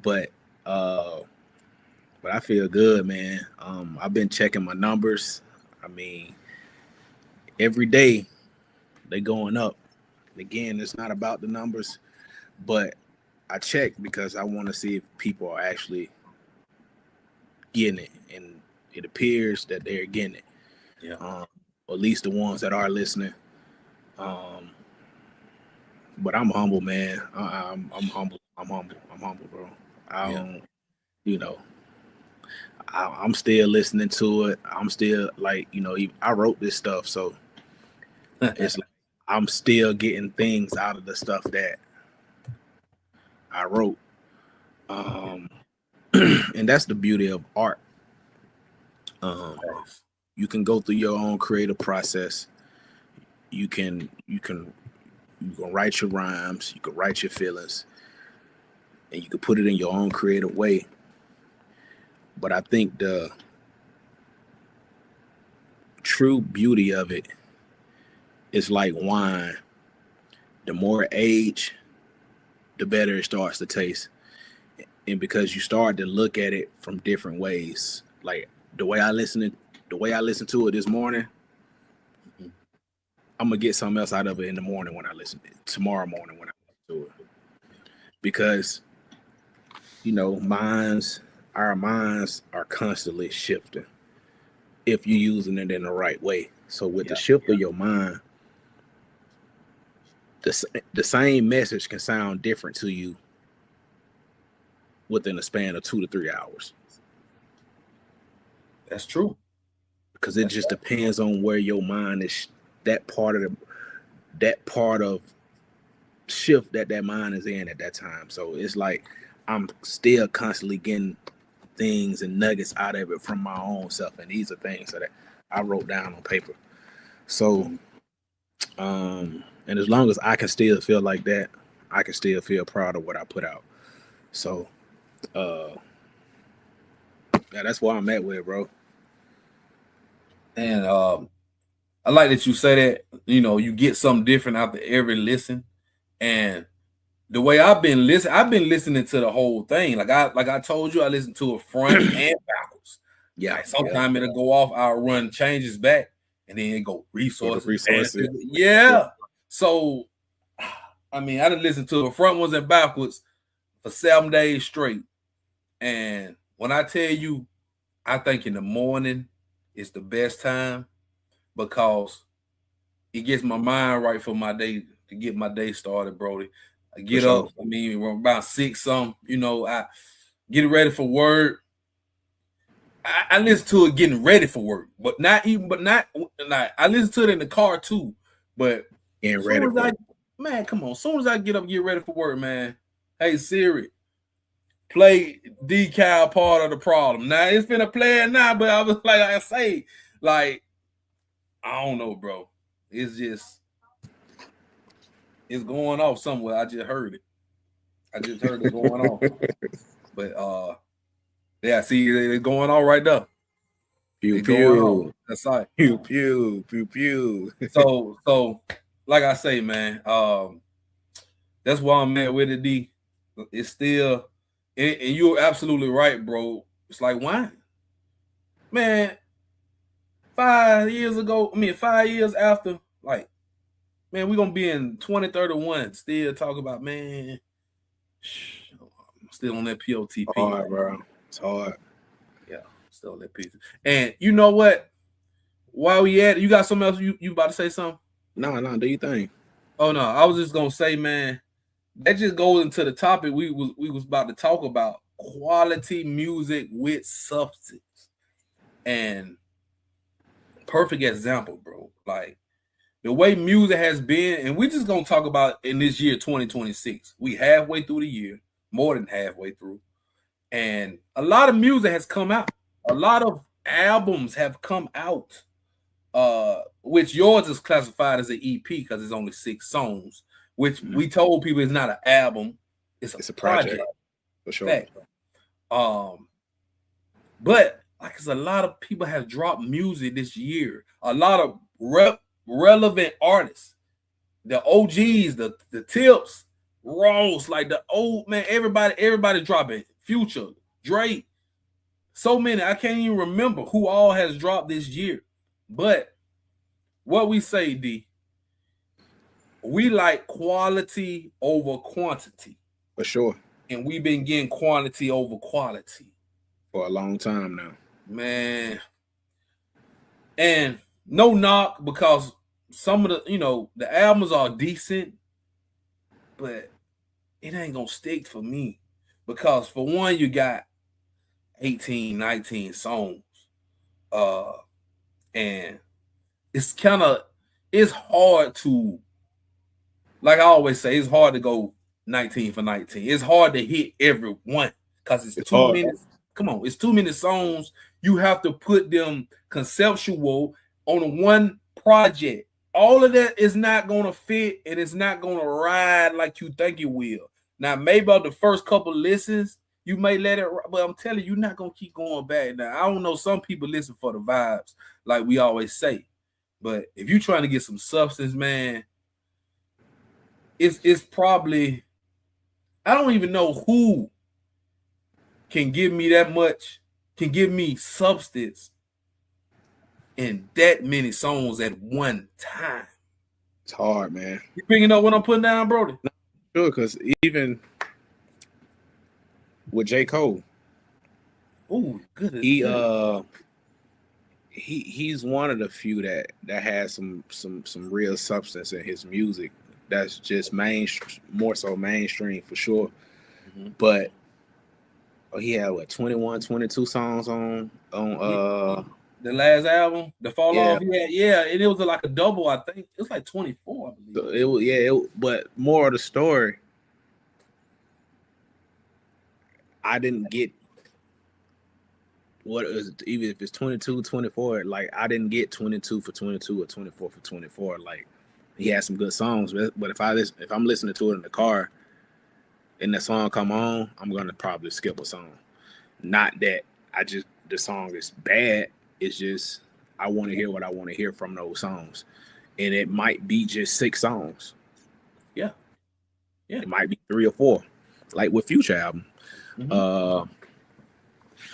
but I feel good, man. I've been checking my numbers. I mean, every day they going up. Again, it's not about the numbers, but I check because I want to see if people are actually getting it, and it appears that they're getting it. Yeah. Or at least the ones that are listening. But I'm humble, man. I'm humble. I'm humble, bro. I'm still listening to it. I'm still like, I wrote this stuff, so it's like I'm still getting things out of the stuff that I wrote. And that's the beauty of art. You can go through your own creative process. You can write your rhymes, you can write your feelings, and you can put it in your own creative way. But I think the true beauty of it is like wine. The more age, the better it starts to taste. And because you start to look at it from different ways. Like the way I listened to it this morning, I'm gonna get something else out of it in the morning when I listen to it, tomorrow morning when I listen to it. Because our minds are constantly shifting if you're using it in the right way. So with the shift of your mind, the same message can sound different to you within a span of 2 to 3 hours. That's true. Because it just depends on where your mind is, that part of shift that mind is in at that time. So it's like I'm still constantly getting things and nuggets out of it from my own self, and these are things that I wrote down on paper. So and as long as I can still feel like that, I can still feel proud of what I put out. So that's where I'm at with, bro. And I like that you say that, you get something different after every listen. And the way I've been listening to the whole thing. Like I told you, I listened to it front and backwards. Yeah. Like sometimes it'll go off, I'll run changes back, and then it go resources. Yeah. So I mean, I done listened to the front ones and backwards for 7 days straight. And when I tell you, I think in the morning is the best time because it gets my mind right for my day to get my day started, Brody. I get sure. up. I mean, we're about 6 something. You know, I get ready for work. I listen to it getting ready for work, but not even. But not like I listen to it in the car too. But Getting as ready soon as for I, it. man, come on. As soon as I get up, get ready for work, man. Hey Siri, play Decal Part of the Problem. Now it's been a player now, but I was like I say, like I don't know, bro. It's just it's going off somewhere. I just heard it. I just heard it going off. But yeah, see, it's going on right there. Pew It's going on. pew. That's right. Pew pew pew pew. So like I say, man, that's why I'm at with it, D. It's still, and you're absolutely right, bro. It's like wine. Man, 5 years ago, 5 years after, like, man, we're gonna be in 2031, still talk about, man, I'm still on that P.O.T.P. Hard, bro. It's hard. Yeah, still on that piece. And you know what? While we at it, you got something else you about to say something? No, do you think? Oh no, I was just gonna say, man, that just goes into the topic we was about to talk about: quality music with substance. And perfect example, bro. Like the way music has been, and we just gonna talk about in this year 2026. We halfway through the year, more than halfway through, and a lot of music has come out. A lot of albums have come out. Which yours is classified as an EP because it's only 6 songs. Which we told people it's not an album, it's a project. For sure. Fact. But like it's a lot of people have dropped music this year. A lot of relevant artists, the OGs, the tips, Ross, like the old man, everybody dropping. Future, Drake, so many. I can't even remember who all has dropped this year. But what we say, D, we like quality over quantity. For sure. And we've been getting quantity over quality for a long time now. Man. And no knock, because some of the albums are decent, but it ain't gonna stick for me. Because for one, you got 18, 19 songs. And it's hard to, like I always say, it's hard to go 19 for 19. It's hard to hit every one because it's too many. Come on, it's too many songs. You have to put them conceptual on one project. All of that is not gonna fit, and it's not gonna ride like you think it will. Now, maybe on the first couple listens, you may let it, but I'm telling you, you're not gonna keep going back. Now, I don't know. Some people listen for the vibes, like we always say. But if you're trying to get some substance, man, it's probably, I don't even know who can give me that much, can give me substance in that many songs at one time. It's hard, man. You picking up what I'm putting down, Brody? Sure, because even with J. Cole, he's one of the few that has some real substance in his music. That's just more so mainstream for sure. Mm-hmm. But he had 21, 22 songs on the last album, The Fall Off. Yeah, and it was like a double. I think it was like 24. I believe. So but more of the story, I didn't get what it was, even if it's 22, 24. Like I didn't get 22 for 22 or 24 for 24. Like he had some good songs, but if I'm listening to it in the car and the song come on, I'm gonna probably skip a song. Not that the song is bad. It's just I want to hear what I want to hear from those songs, and it might be just 6 songs. Yeah. It might be 3 or 4, like with Future album. Mm-hmm.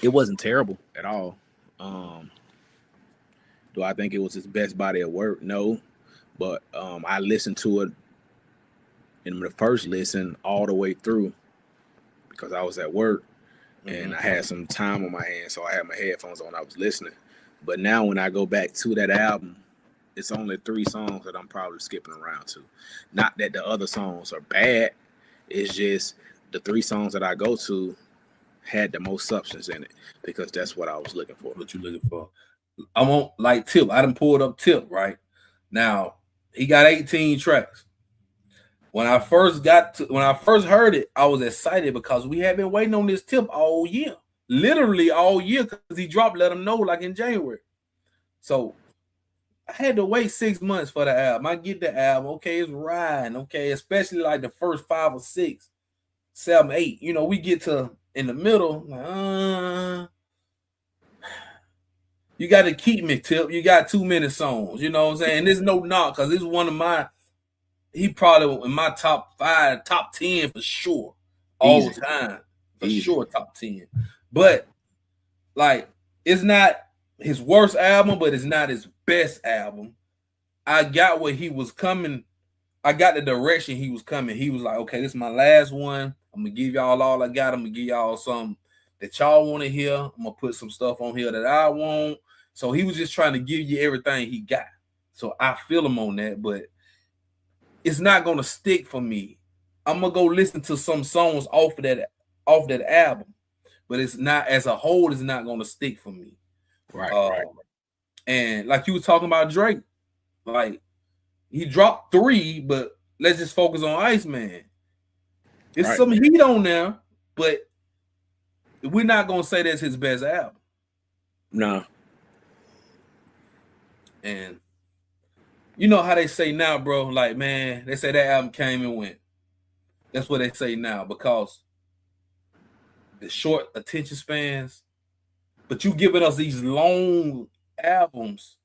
It wasn't terrible at all. Do I think it was his best body of work? No, but I listened to it in the first listen all the way through because I was at work. And I had some time on my hands, so I had my headphones on. I was listening. But now when I go back to that album, it's only 3 songs that I'm probably skipping around to. Not that the other songs are bad. It's just the 3 songs that I go to had the most substance in it because that's what I was looking for. What you looking for? I want like Tip. I done pulled up Tip right now. He got 18 tracks. When I first heard it, I was excited because we had been waiting on this Tip all year, literally all year, because he dropped Let Him Know like in January. So I had to wait 6 months for the album. I get the album, okay, it's riding, okay, especially like the first 5 or 6, 7, 8. You know, we get to in the middle, like, you got to keep me, Tip. You got too many songs. You know what I'm saying? There's no knock because this is one of my. He probably in my top 5, top 10 for sure, all the time for sure, top 10. But like, it's not his worst album, but it's not his best album. I got where he was coming. I got the direction he was coming. He was like, okay, this is my last one. I'm gonna give y'all all I got. I'm gonna give y'all something that y'all want to hear. I'm gonna put some stuff on here that I want. So he was just trying to give you everything he got. So I feel him on that, but it's not gonna stick for me. I'm gonna go listen to some songs off that album, but it's not as a whole. It's not gonna stick for me. Right. And like you was talking about Drake, like he dropped 3, but let's just focus on Iceman. There's some heat on there, but we're not gonna say that's his best album. No. And you know how they say now, bro, like, man, they say that album came and went. That's what they say now because the short attention spans, but you giving us these long albums.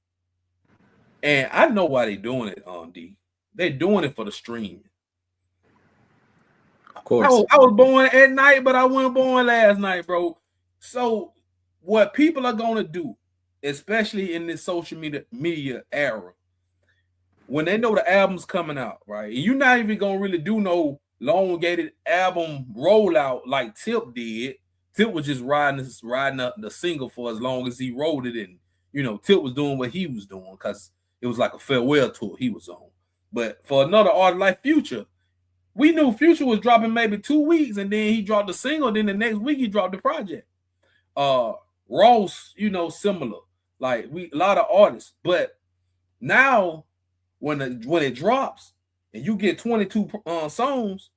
And I know why they're doing it, D. They're doing it for the streaming. Of course. I was born at night, but I wasn't born last night, bro. So what people are gonna do, especially in this social media era, when they know the album's coming out, right? And you're not even gonna really do no elongated album rollout like Tip did. Tip was just riding up the single for as long as he rolled it, and you know, Tip was doing what he was doing because it was like a farewell tour he was on. But for another artist like Future, we knew Future was dropping maybe 2 weeks, and then he dropped the single. Then the next week he dropped the project. Ross, you know, similar. Like a lot of artists, but now when it drops and you get 22 songs,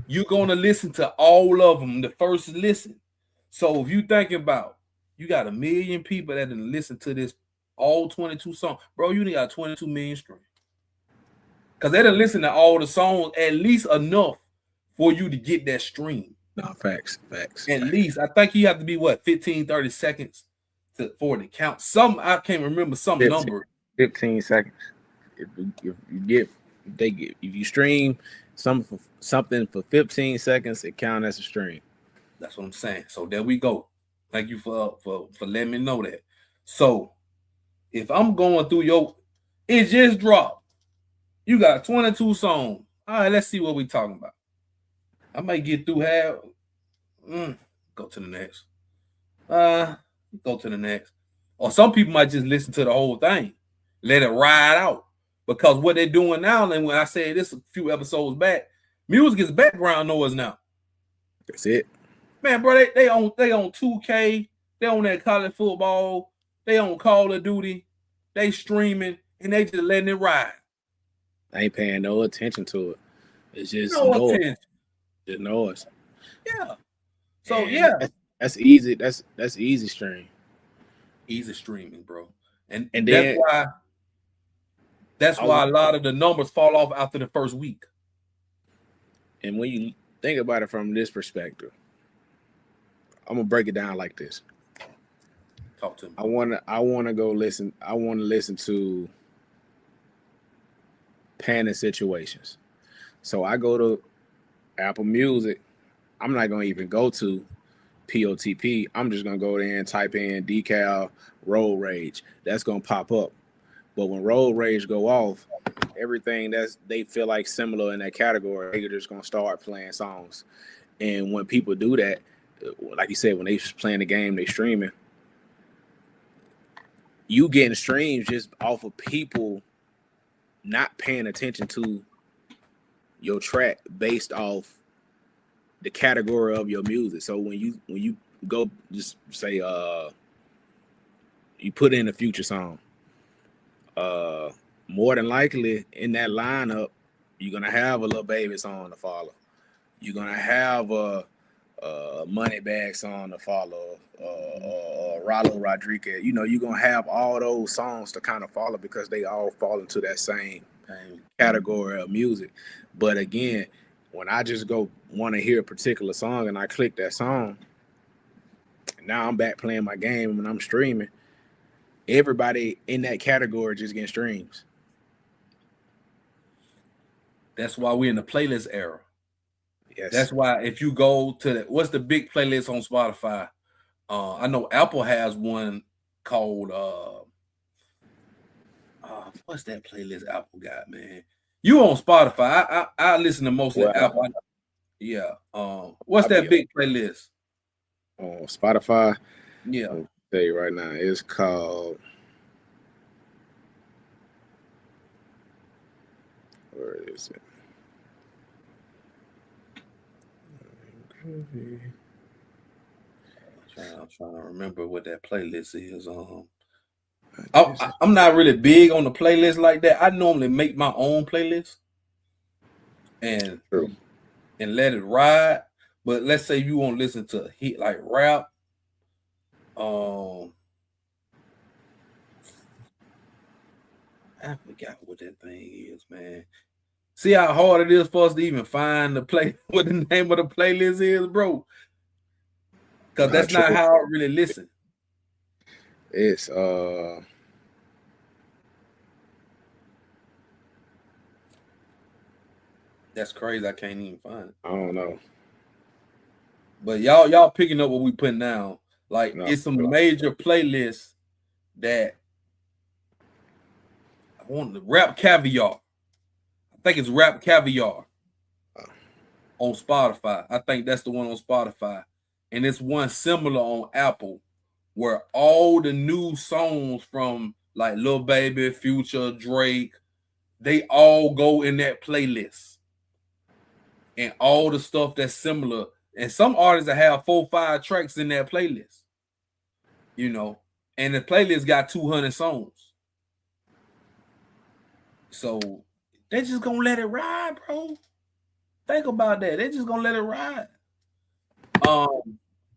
you're gonna listen to all of them the first listen. So if you thinking about, you got 1 million people that didn't listen to this all 22 songs, bro, you got 22 million streams. Because they didn't listen to all the songs at least enough for you to get that stream. No, facts. At least, I think you have to be, 15, 30 seconds for it to count. I can't remember some 15, number. 15 seconds. If you stream something for 15 seconds, it counts as a stream. That's what I'm saying. So there we go. Thank you for letting me know that. So if I'm going through it just dropped. You got 22 songs. All right, let's see what we talking about. I might get through half. Go to the next. Go to the next. Or some people might just listen to the whole thing. Let it ride out. Because what they're doing now, and when I said this a few episodes back, music is background noise now. That's it. Man, bro, they on 2K, they on that college football, they on Call of Duty, they streaming, and they just letting it ride. I ain't paying no attention to it. It's just noise. Just noise. Yeah. So that's easy. That's easy stream. Easy streaming, bro. And then that's why a lot of the numbers fall off after the first week. And when you think about it from this perspective, I'm gonna break it down like this. Talk to me. I wanna go listen. I want to listen to panic situations. So I go to Apple Music. I'm not gonna even go to P.O.T.P. I'm just gonna go there and type in decal road rage. That's gonna pop up. But when road rage go off, everything they feel like similar in that category, they're just gonna start playing songs. And when people do that, like you said, when they playing the game, they streaming. you getting streams just off of people not paying attention to your track based off the category of your music. So when you go, just say you put in a Future song, more than likely in that lineup you're gonna have a Lil Baby song to follow. You're gonna have a Moneybag song to follow, Rollo Rodriguez. You know, you're gonna have all those songs to kind of follow because they all fall into that same category of music. But again, when I just go want to hear a particular song and I click that song, now I'm back playing my game when I'm streaming. Everybody in that category just getting streams. That's why we're in the playlist era. Yes. That's why if you go to what's the big playlist on Spotify? I know Apple has one called what's that playlist Apple got, man? You on Spotify? I listen to mostly Apple. Yeah. What's that big playlist? On Spotify. Yeah. I'll tell you right now, it's called. Where is it? I'm trying to remember what that playlist is. I'm not really big on the playlist like that. I normally make my own playlist and let it ride. But let's say you want to listen to a hit like rap. I forgot what that thing is, man. See how hard it is for us to even find the play what the name of the playlist is, bro. Because that's not how I really listen. It's that's crazy. I can't even find it. I don't know. But y'all picking up what we putting down. Like it's some major playlists that I want. The Rap Caviar. I think it's Rap Caviar on Spotify. I think that's the one on Spotify. And it's one similar on Apple where all the new songs from like Lil Baby, Future, Drake, they all go in that playlist. And all the stuff that's similar. And some artists that have 4-5 tracks in that playlist. You know, and the playlist got 200 songs. So they just gonna let it ride, bro. Think about that. They just gonna let it ride.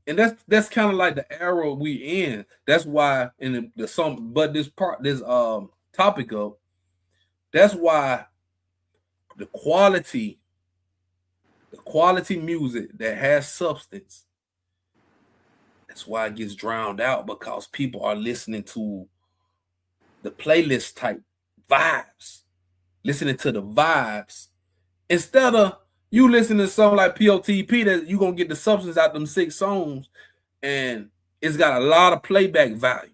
And that's kind of like the era we in. That's why in the song, but this topic of that's why the quality music that has substance, that's why it gets drowned out because people are listening to the playlist type vibes, listening to the vibes instead of you listen to something like P.O.T.P. that you're going to get the substance out of them 6 songs and it's got a lot of playback value.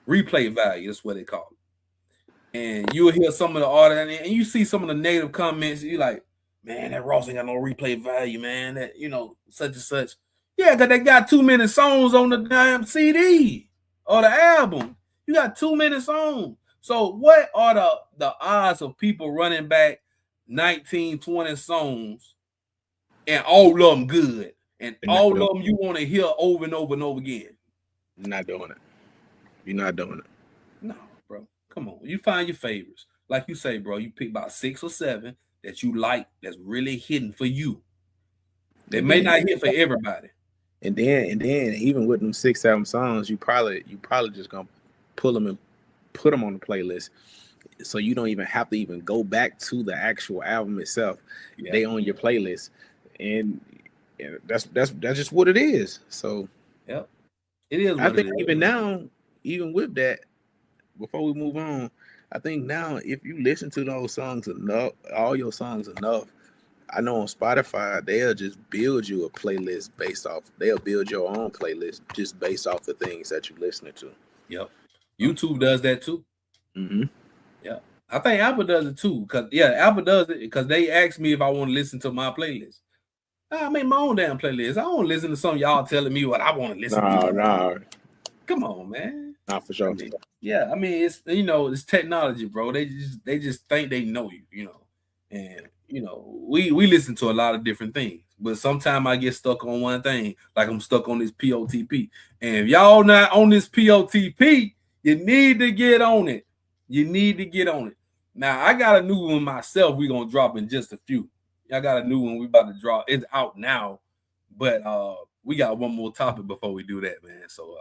Replay value is what they call it. And you'll hear some of the artists and you see some of the negative comments. You're like, man, that Ross ain't got no replay value, man. That, you know, such and such. Yeah, because they got too many songs on the damn CD or the album. You got too many songs. So what are the odds of people running back 19, 20 songs and all of them good and all of them you want to hear over and over and over again? You're not doing it. You're not doing it. No, bro. Come on. You find your favorites. Like you say, bro, you pick about 6 or 7 that you like that's really hidden for you. They may not hit for everybody. And then even with them 6, 7 songs, you probably just gonna pull them and put them on the playlist. So you don't even have to even go back to the actual album itself. Yeah. They on your playlist, and that's just what it is. So, yep, it is. I think even now, even with that, before we move on, I think now if you listen to those songs enough, all your songs enough, I know on Spotify they'll just build you a playlist based off. They'll build your own playlist just based off the things that you're listening to. Yep, YouTube does that too. Mm-hmm. Yeah, I think Apple does it too. Apple does it because they ask me if I want to listen to my playlist. I make my own damn playlist. I don't listen to some y'all telling me what I want to listen to. No. Come on, man. Not for sure. I mean, yeah, I mean it's it's technology, bro. They just think they know you, and we listen to a lot of different things, but sometimes I get stuck on one thing, like I'm stuck on this P.O.T.P. And if y'all not on this P.O.T.P, you need to get on it. You need to get on it. Now I got a new one myself. We're gonna drop in just a few. I got a new one we about to drop. It's out now, but we got one more topic before we do that, man. So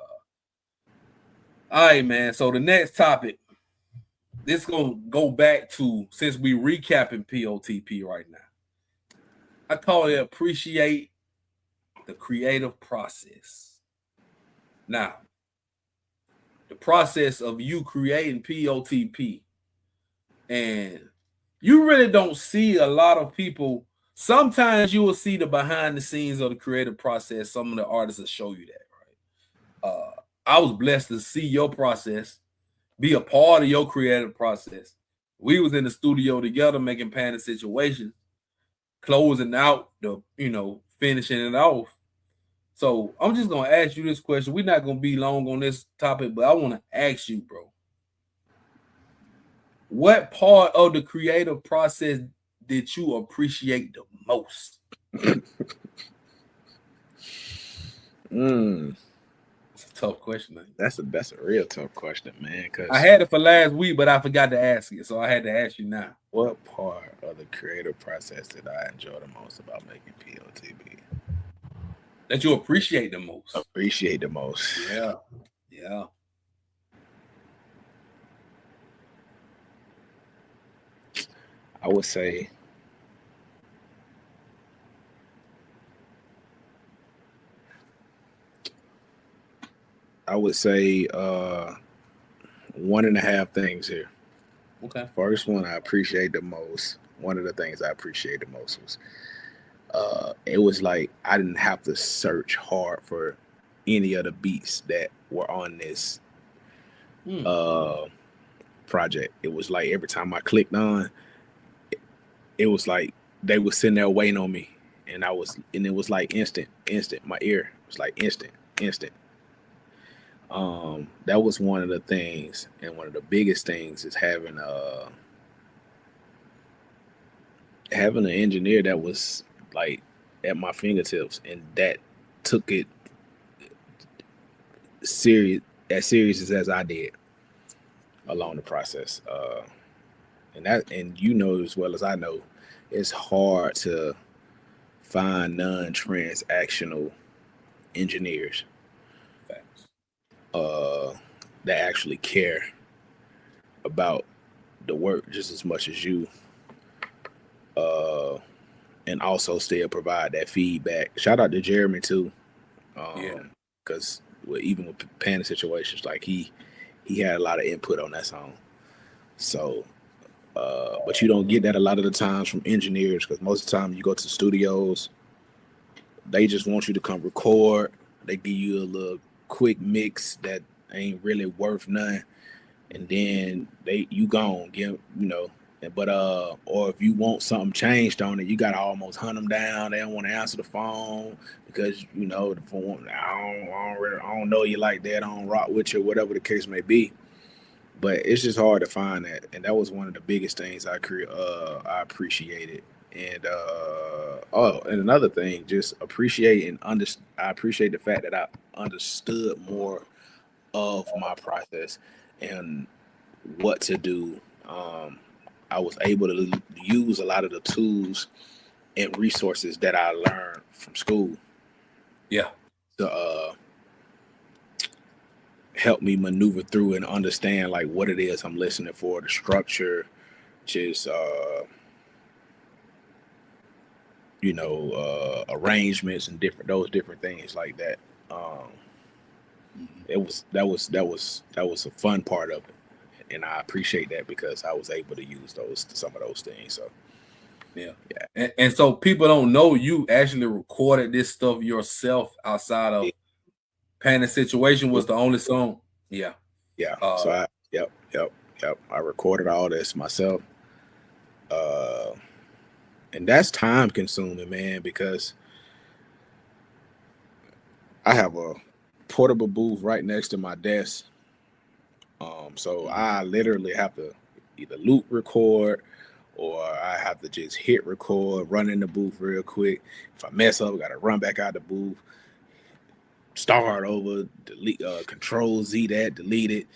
all right, man. So the next topic, this gonna go back to, since we recapping P.O.T.P. right now. I call it appreciate the creative process. Now, the process of you creating P.O.T.P. and you really don't see a lot of people. Sometimes you will see the behind the scenes of the creative process. Some of the artists will show you that, right? I was blessed to see your process, be a part of your creative process. We was in the studio together making Panic Situation, closing out the, finishing it off. So I'm just gonna ask you this question. We're not gonna be long on this topic, but I want to ask you, bro. What part of the creative process did you appreciate the most? It's a tough question, man. That's a real tough question, man. Because I had it for last week, but I forgot to ask it, so I had to ask you now. What part of the creative process did I enjoy the most about making P.O.T.P? That you appreciate the most. Appreciate the most. Yeah. Yeah. I would say one and a half things here. Okay. First one I appreciate the most. One of the things I appreciate the most was it was like I didn't have to search hard for any of the beats that were on this project. It was like every time I clicked on, it was like they were sitting there waiting on me, and it was like instant. My ear was like instant. That was one of the things, and one of the biggest things is having an engineer that was like at my fingertips and that took it serious as I did along the process. And as well as I know, it's hard to find non-transactional engineers that actually care about the work just as much as you, and also still provide that feedback. Shout out to Jeremy too, because even with Panic Situations, like he had a lot of input on that song. So, but you don't get that a lot of the times from engineers, because most of the time you go to the studios, they just want you to come record. They give you a little quick mix that ain't really worth nothing, and then you gone, But or if you want something changed on it, you gotta almost hunt them down. They don't want to answer the phone because the phone. I don't know you like that. I don't rock with you, whatever the case may be. But it's just hard to find that, and that was one of the biggest things I appreciated. And and another thing, just appreciate I appreciate the fact that I understood more of my process and what to do. I was able to use a lot of the tools and resources that I learned from school. Yeah. To help me maneuver through and understand like what it is I'm listening for, the structure, just arrangements and those different things like that. That was a fun part of it. And I appreciate that because I was able to use some of those things. So yeah. And so people don't know you actually recorded this stuff yourself outside of Panic Situation was the only song. Yeah. Yeah. So I recorded all this myself. And that's time consuming, man, because I have a portable booth right next to my desk. So I literally have to either loop record or I have to just hit record, run in the booth real quick. If I mess up, I gotta run back out the booth, start over, delete, control Z that, delete it,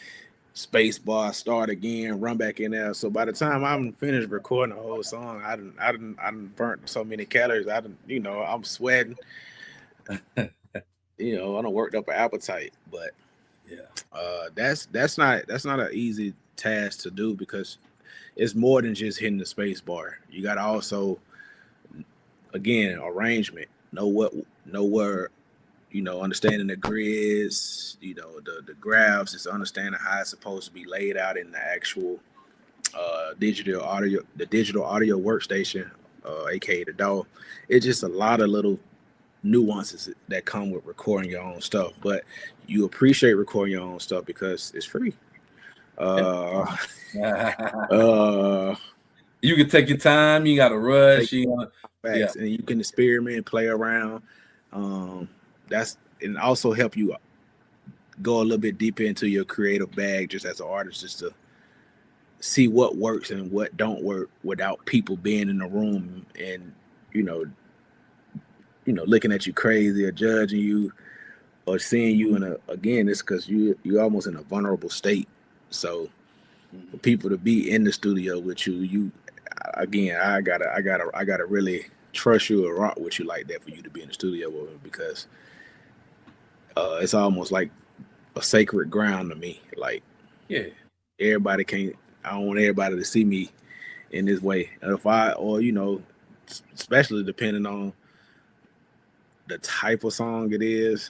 space bar, start again, run back in there. So by the time I'm finished recording the whole song, I done burnt so many calories. I'm sweating. I done worked up an appetite, but yeah, that's not an easy task to do because it's more than just hitting the space bar. You got to also, again, arrangement, know where, understanding the grids, the graphs, is understanding how it's supposed to be laid out in the actual digital audio workstation, aka the DAW. It's just a lot of little nuances that come with recording your own stuff, but you appreciate recording your own stuff because it's free. You can take your time. You got to rush. Facts, and you can experiment, play around. And also help you go a little bit deeper into your creative bag, just as an artist, just to see what works and what don't work without people being in the room and looking at you crazy or judging you or seeing you again. It's because you're almost in a vulnerable state. So for people to be in the studio with you again, I gotta really trust you or rock with you like that for you to be in the studio with me, because it's almost like a sacred ground to me. Like, everybody can't. I don't want everybody to see me in this way. Especially depending on the type of song it is.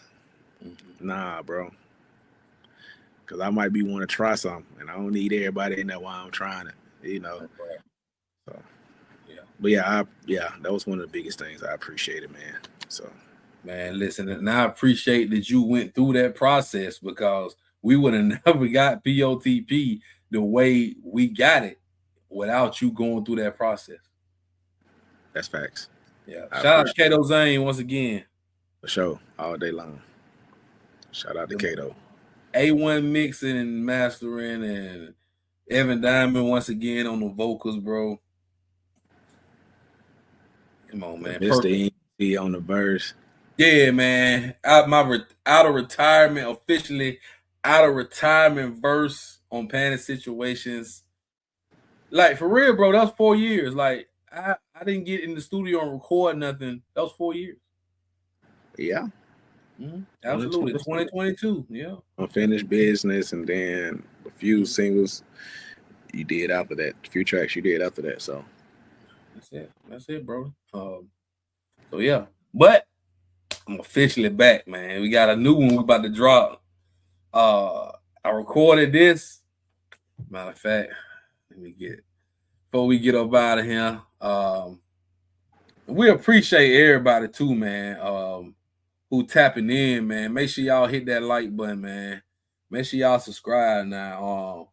Nah, bro. Because I might be want to try something, and I don't need everybody in there while I'm trying it. So, but that was one of the biggest things I appreciated, man. So, man, listen, and I appreciate that you went through that process, because we would have never got P.O.T.P the way we got it without you going through that process. That's facts. Yeah. Shout out to Kato Zane once again. For sure. All day long. Shout out to Kato. A1 mixing and mastering, and Evan Diamond once again on the vocals, bro. Come on, man. Mista ENT D on the verse. Yeah, man. Out of retirement, officially out of retirement verse on Panic Situations. Like, for real, bro, that was 4 years. Like, I didn't get in the studio and record nothing. That was 4 years. Yeah. Absolutely. 2022. Yeah. Unfinished Business, and then a few singles you did after that. A few tracks you did after that. So that's it, bro. So yeah. But I'm officially back, man. We got a new one we about to drop. I recorded this. Matter of fact, before we get up out of here. We appreciate everybody too, man. Who tapping in, man. Make sure y'all hit that like button, man. Make sure y'all subscribe now.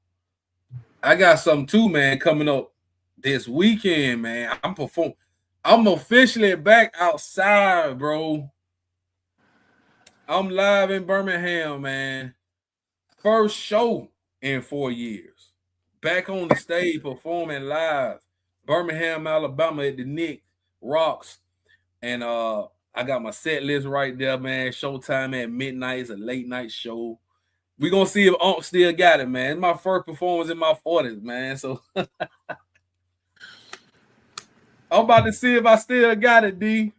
I got something too, man, coming up this weekend, man. I'm officially back outside, bro. I'm live in Birmingham, man. First show in 4 years. Back on the stage performing live. Birmingham, Alabama at the Nick Rocks. And I got my set list right there, man. Showtime at midnight. It's a late night show. We gonna see if Unc still got it, man. It's my first performance in my 40s, man. So I'm about to see if I still got it, D.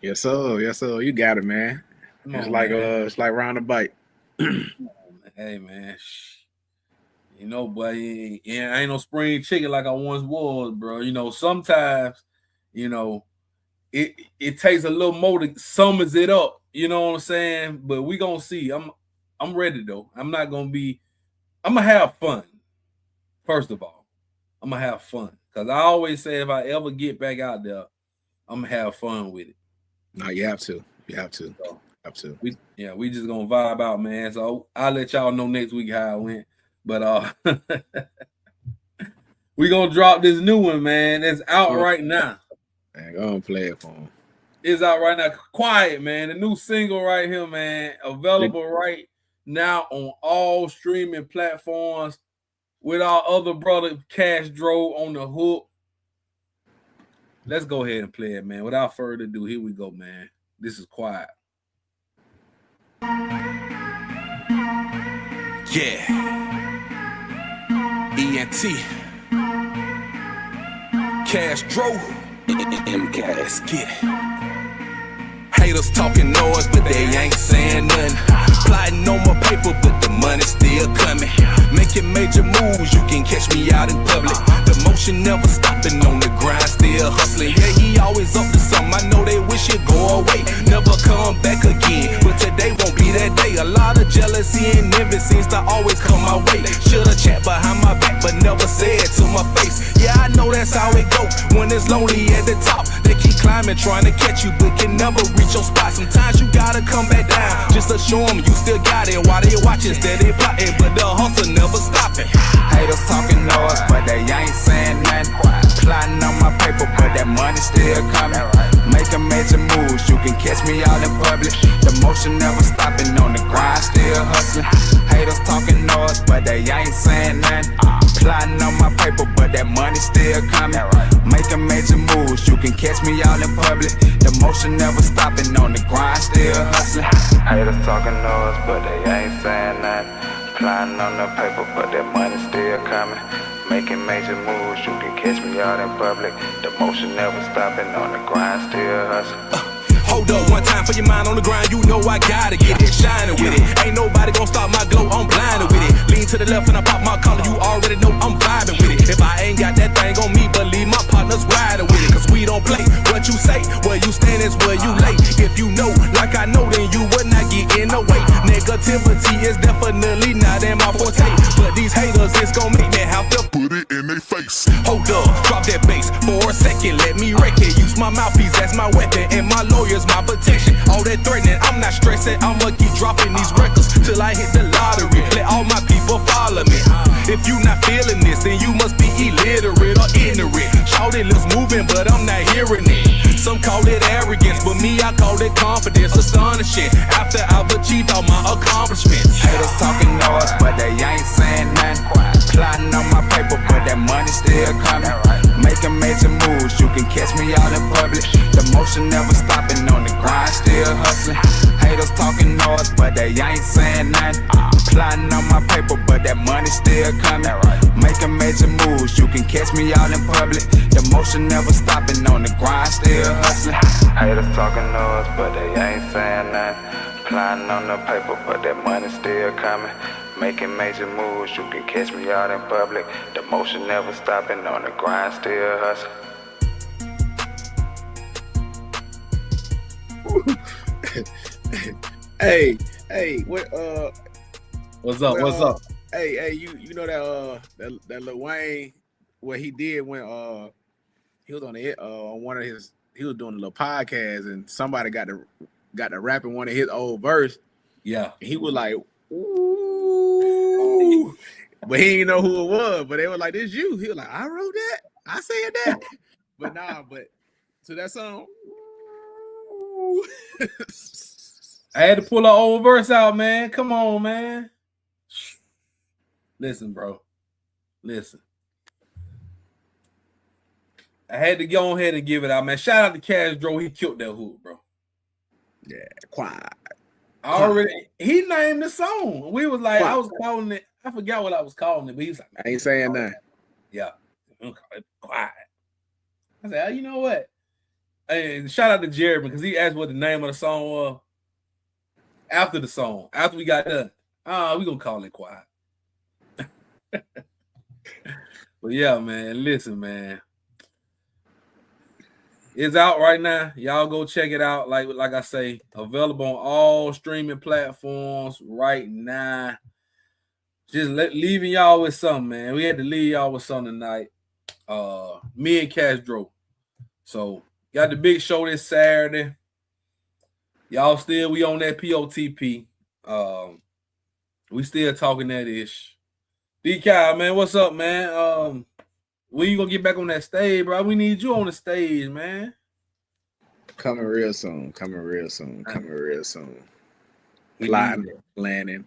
Yes, sir. Yes, sir. You got it, man. It's like round a bite. Hey, man. Boy, yeah, I ain't no spring chicken like I once was, bro. Sometimes, it takes a little more to summons it up. You know what I'm saying? But we gonna see. I'm ready though. I'm gonna have fun. First of all, I'm gonna have fun. Cause I always say if I ever get back out there, I'm gonna have fun with it. No, you have to. You have to. We just gonna vibe out, man. So I'll let y'all know next week how it went. But we gonna drop this new one, man. It's out right now. Man, go and play it for him. It's out right now. Quiet, man. The new single right here, man. Available right now on all streaming platforms with our other brother Cash Dro on the hook. Let's go ahead and play it, man. Without further ado, here we go, man. This is quiet. Yeah. ENT. Cash Dro. Let's get it. Haters talking noise, but they ain't saying nothing. Plotting on my paper, but the money still coming. Making major moves, you can catch me out in public. The motion never stopping, on the grind, still hustling. Yeah, he always up to something. I know they wish it go away, never come back again. But today won't be that day. A lot of jealousy and envy seems to always come my way. Shoulda chat behind my back, but never said to my face. Yeah, I know that's how it go when it's lonely at the top. They keep climbing, trying to catch you, but can never reach your spot. Sometimes you gotta come back down, just to show them you still got it. While they watching, steady plotting, but the hustle never stopping. Haters talking noise, but they ain't saying nothing. Plotting on my paper, but that money still coming. Making major moves, you can catch me out in public. The motion never stopping, on the grind, still hustling. Haters talking noise, but they ain't saying nothing. Plotting on my paper, but that money still coming. Making major moves, you can catch me out in public. The motion never stopping, on the grind, still hustling. Haters talking noise, but they ain't saying nothing. Plotting on the paper, but that money still coming. Making major moves, you can catch me out in public. The motion never stopping, on the grind, still hustling. Hold up one time for your mind on the grind, you know I gotta get it, shining with it. Ain't nobody gonna stop my glow, I'm blinded with it. Lean to the left and I pop my collar, you already know I'm vibing with it. If I ain't got that thing on me, believe my partner's riding with it. Cause we don't play what you say, where you stand is where you lay. If you know, like I know, then you would not get in the way. Negativity is definitely not in my forte, but these haters is gon' make me have to put it in their face. Hold up, drop that bass for a second, let me wreck it. Use my mouthpiece as my weapon and my lawyers my protection. All that threatening, I'm not stressing. I'ma keep dropping these records till I hit the lottery. Let all my people follow me. If you not feeling this, then you must be illiterate or ignorant. Shout it, let's moving, but I'm not hearing it. Some call it arrogance, but me, I call it confidence. Astonishing, after I've achieved all my accomplishments. Haters talking noise, but they ain't saying nothing. Plotting on my paper, but that money still coming. Making major moves, you can catch me out in public. The motion never stopping, on the grind, still hustling. Haters talking noise, but they ain't saying nothing. Plotting on my paper, but that money still coming. Making major moves, you can catch me out in public. The motion never stopping, on the grind, still hustling. Haters talking noise, but they ain't saying nothing. Plotting on the paper, but that money still coming. Making major moves, you can catch me out in public. The motion never stopping, on the grind, still hustling. Hey, what What's up? What's up? Hey, you know that Lil Wayne, what he did when he was on one of his, he was doing a little podcast and somebody got to rapping one of his old verse. Yeah. And he was like, ooh, but he didn't know who it was. But they were like, "This you." He was like, "I wrote that. I said that." But so that song. I had to pull an old verse out, man. Come on, man. Listen, bro. Listen. I had to go ahead and give it out, man. Shout out to Cash Dro. He killed that hook, bro. Yeah, quiet. He named the song. We was like, I was calling it. I forgot what I was calling it, but he was like, I ain't saying that. Yeah. I'm gonna call it quiet. I said, you know what? And shout out to Jared because he asked what the name of the song was. After the song, after we got done, we gonna call it quiet. But yeah, man, listen, man. It's out right now. Y'all go check it out. Like I say, available on all streaming platforms right now. Just leaving y'all with something, man. We had to leave y'all with something tonight. Me and Cash Dro. So got the big show this Saturday. Y'all we on that P.O.T.P. We still talking that ish. D-Cal, man, what's up, man? When you gonna get back on that stage, bro? We need you on the stage, man. Coming real soon. Planning.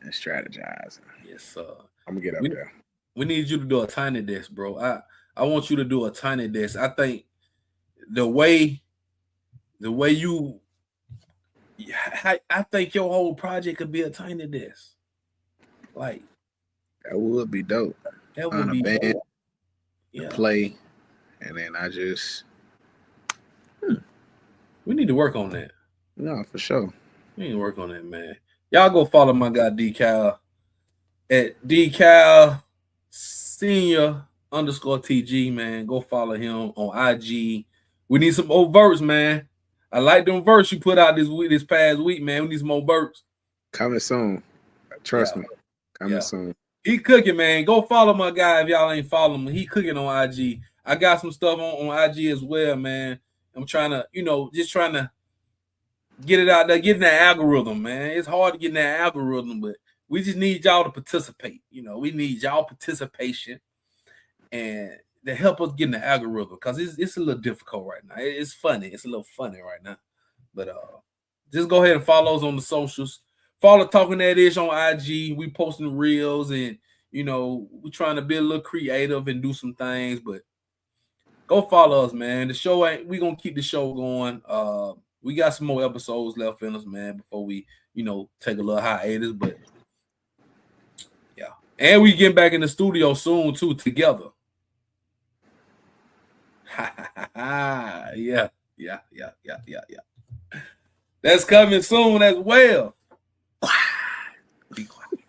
and strategizing. Yes, sir. I'm gonna get up there. We need you to do a tiny desk, bro. I want you to do a tiny desk. I think the way you, I think your whole project could be a tiny desk. Like that would be dope. That would be band, dope. Yeah. Play, and then I just. We need to work on that. No, for sure. We need to work on that, man. Y'all go follow my guy Decal at Decal Senior _TG, man. Go follow him on IG. We need some more verse, man. I like them verse you put out this past week, man. We need some more verse. Coming soon. Trust me. Coming soon. He cooking, man. Go follow my guy if y'all ain't following him. He cooking on IG. I got some stuff on IG as well, man. I'm trying to, just trying to get it out there, get in that algorithm, man. It's hard to get in that algorithm, but we just need y'all to participate. We need y'all participation and to help us get in the algorithm because it's a little difficult right now. It's funny. It's a little funny right now. But just go ahead and follow us on the socials. Follow Talking That Ish on IG. We posting reels and, we trying to be a little creative and do some things, but go follow us, man. The show we gonna keep the show going. We got some more episodes left in us, man, before we, take a little hiatus. But yeah. And we get back in the studio soon too, together. Yeah. That's coming soon as well. Be quiet.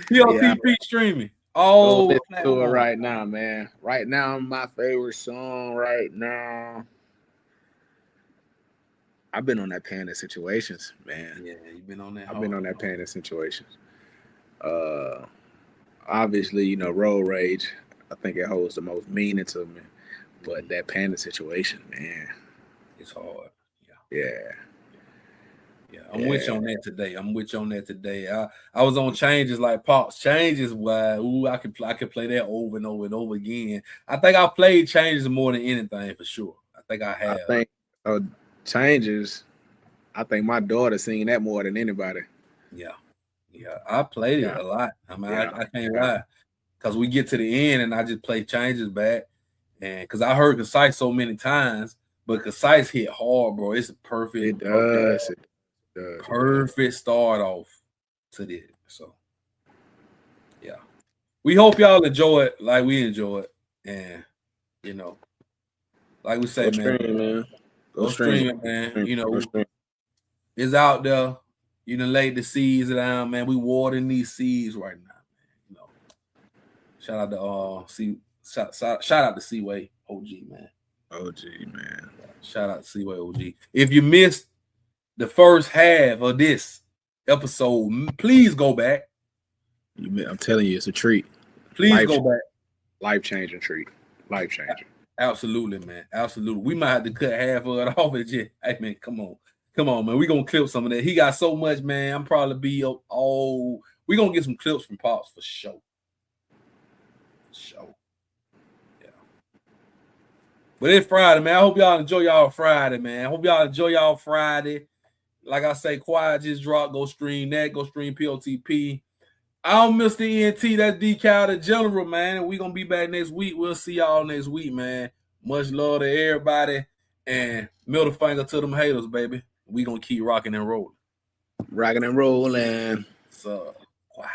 P.O.T.P streaming. Oh, listen to it right now, man. Right now, my favorite song right now. I've been on that Panda Situations, man. Yeah, you've been on that. I've been on that Panda Situations. Obviously, Road Rage. I think it holds the most meaning to me. But that Panda Situation, man, it's hard. Yeah. I'm with you on that today. I was on Changes like Pops. Changes, why? Ooh, I could play that over and over and over again. I think I played Changes more than anything for sure. I think I have. I think Changes. I think my daughter seen that more than anybody. Yeah. I played it a lot. I mean, I can't lie, because we get to the end and I just play Changes back, and because I heard Concise so many times, but Concise hit hard, bro. It's a perfect. It does. Perfect start off to this. So, yeah. We hope y'all enjoy it like we enjoy it. And, like we say, man. Go stream it, man. It's out there. You done laid the seeds down, man. We watering these seeds right now, man. Shout out to shout out to Seaway OG, man. OG, man. Shout out to Seaway OG. If you missed the first half of this episode, please go back. I'm telling you, it's a treat. Please go back. Life-changing treat. Life-changing. Absolutely, man. Absolutely. We might have to cut half of it off. Hey, man, come on, man. We're going to clip some of that. He got so much, man. I'm probably be up all. We're going to get some clips from Pops for sure. Yeah. But it's Friday, man. I hope y'all enjoy y'all Friday, man. Like I say, Quiet just dropped. Go stream that. Go stream P.O.T.P. I'm Mr. ENT. That's Decal the General, man. And we're going to be back next week. We'll see y'all next week, man. Much love to everybody. And middle finger to them haters, baby. We going to keep rocking and rolling. Rocking and rolling. So, quiet.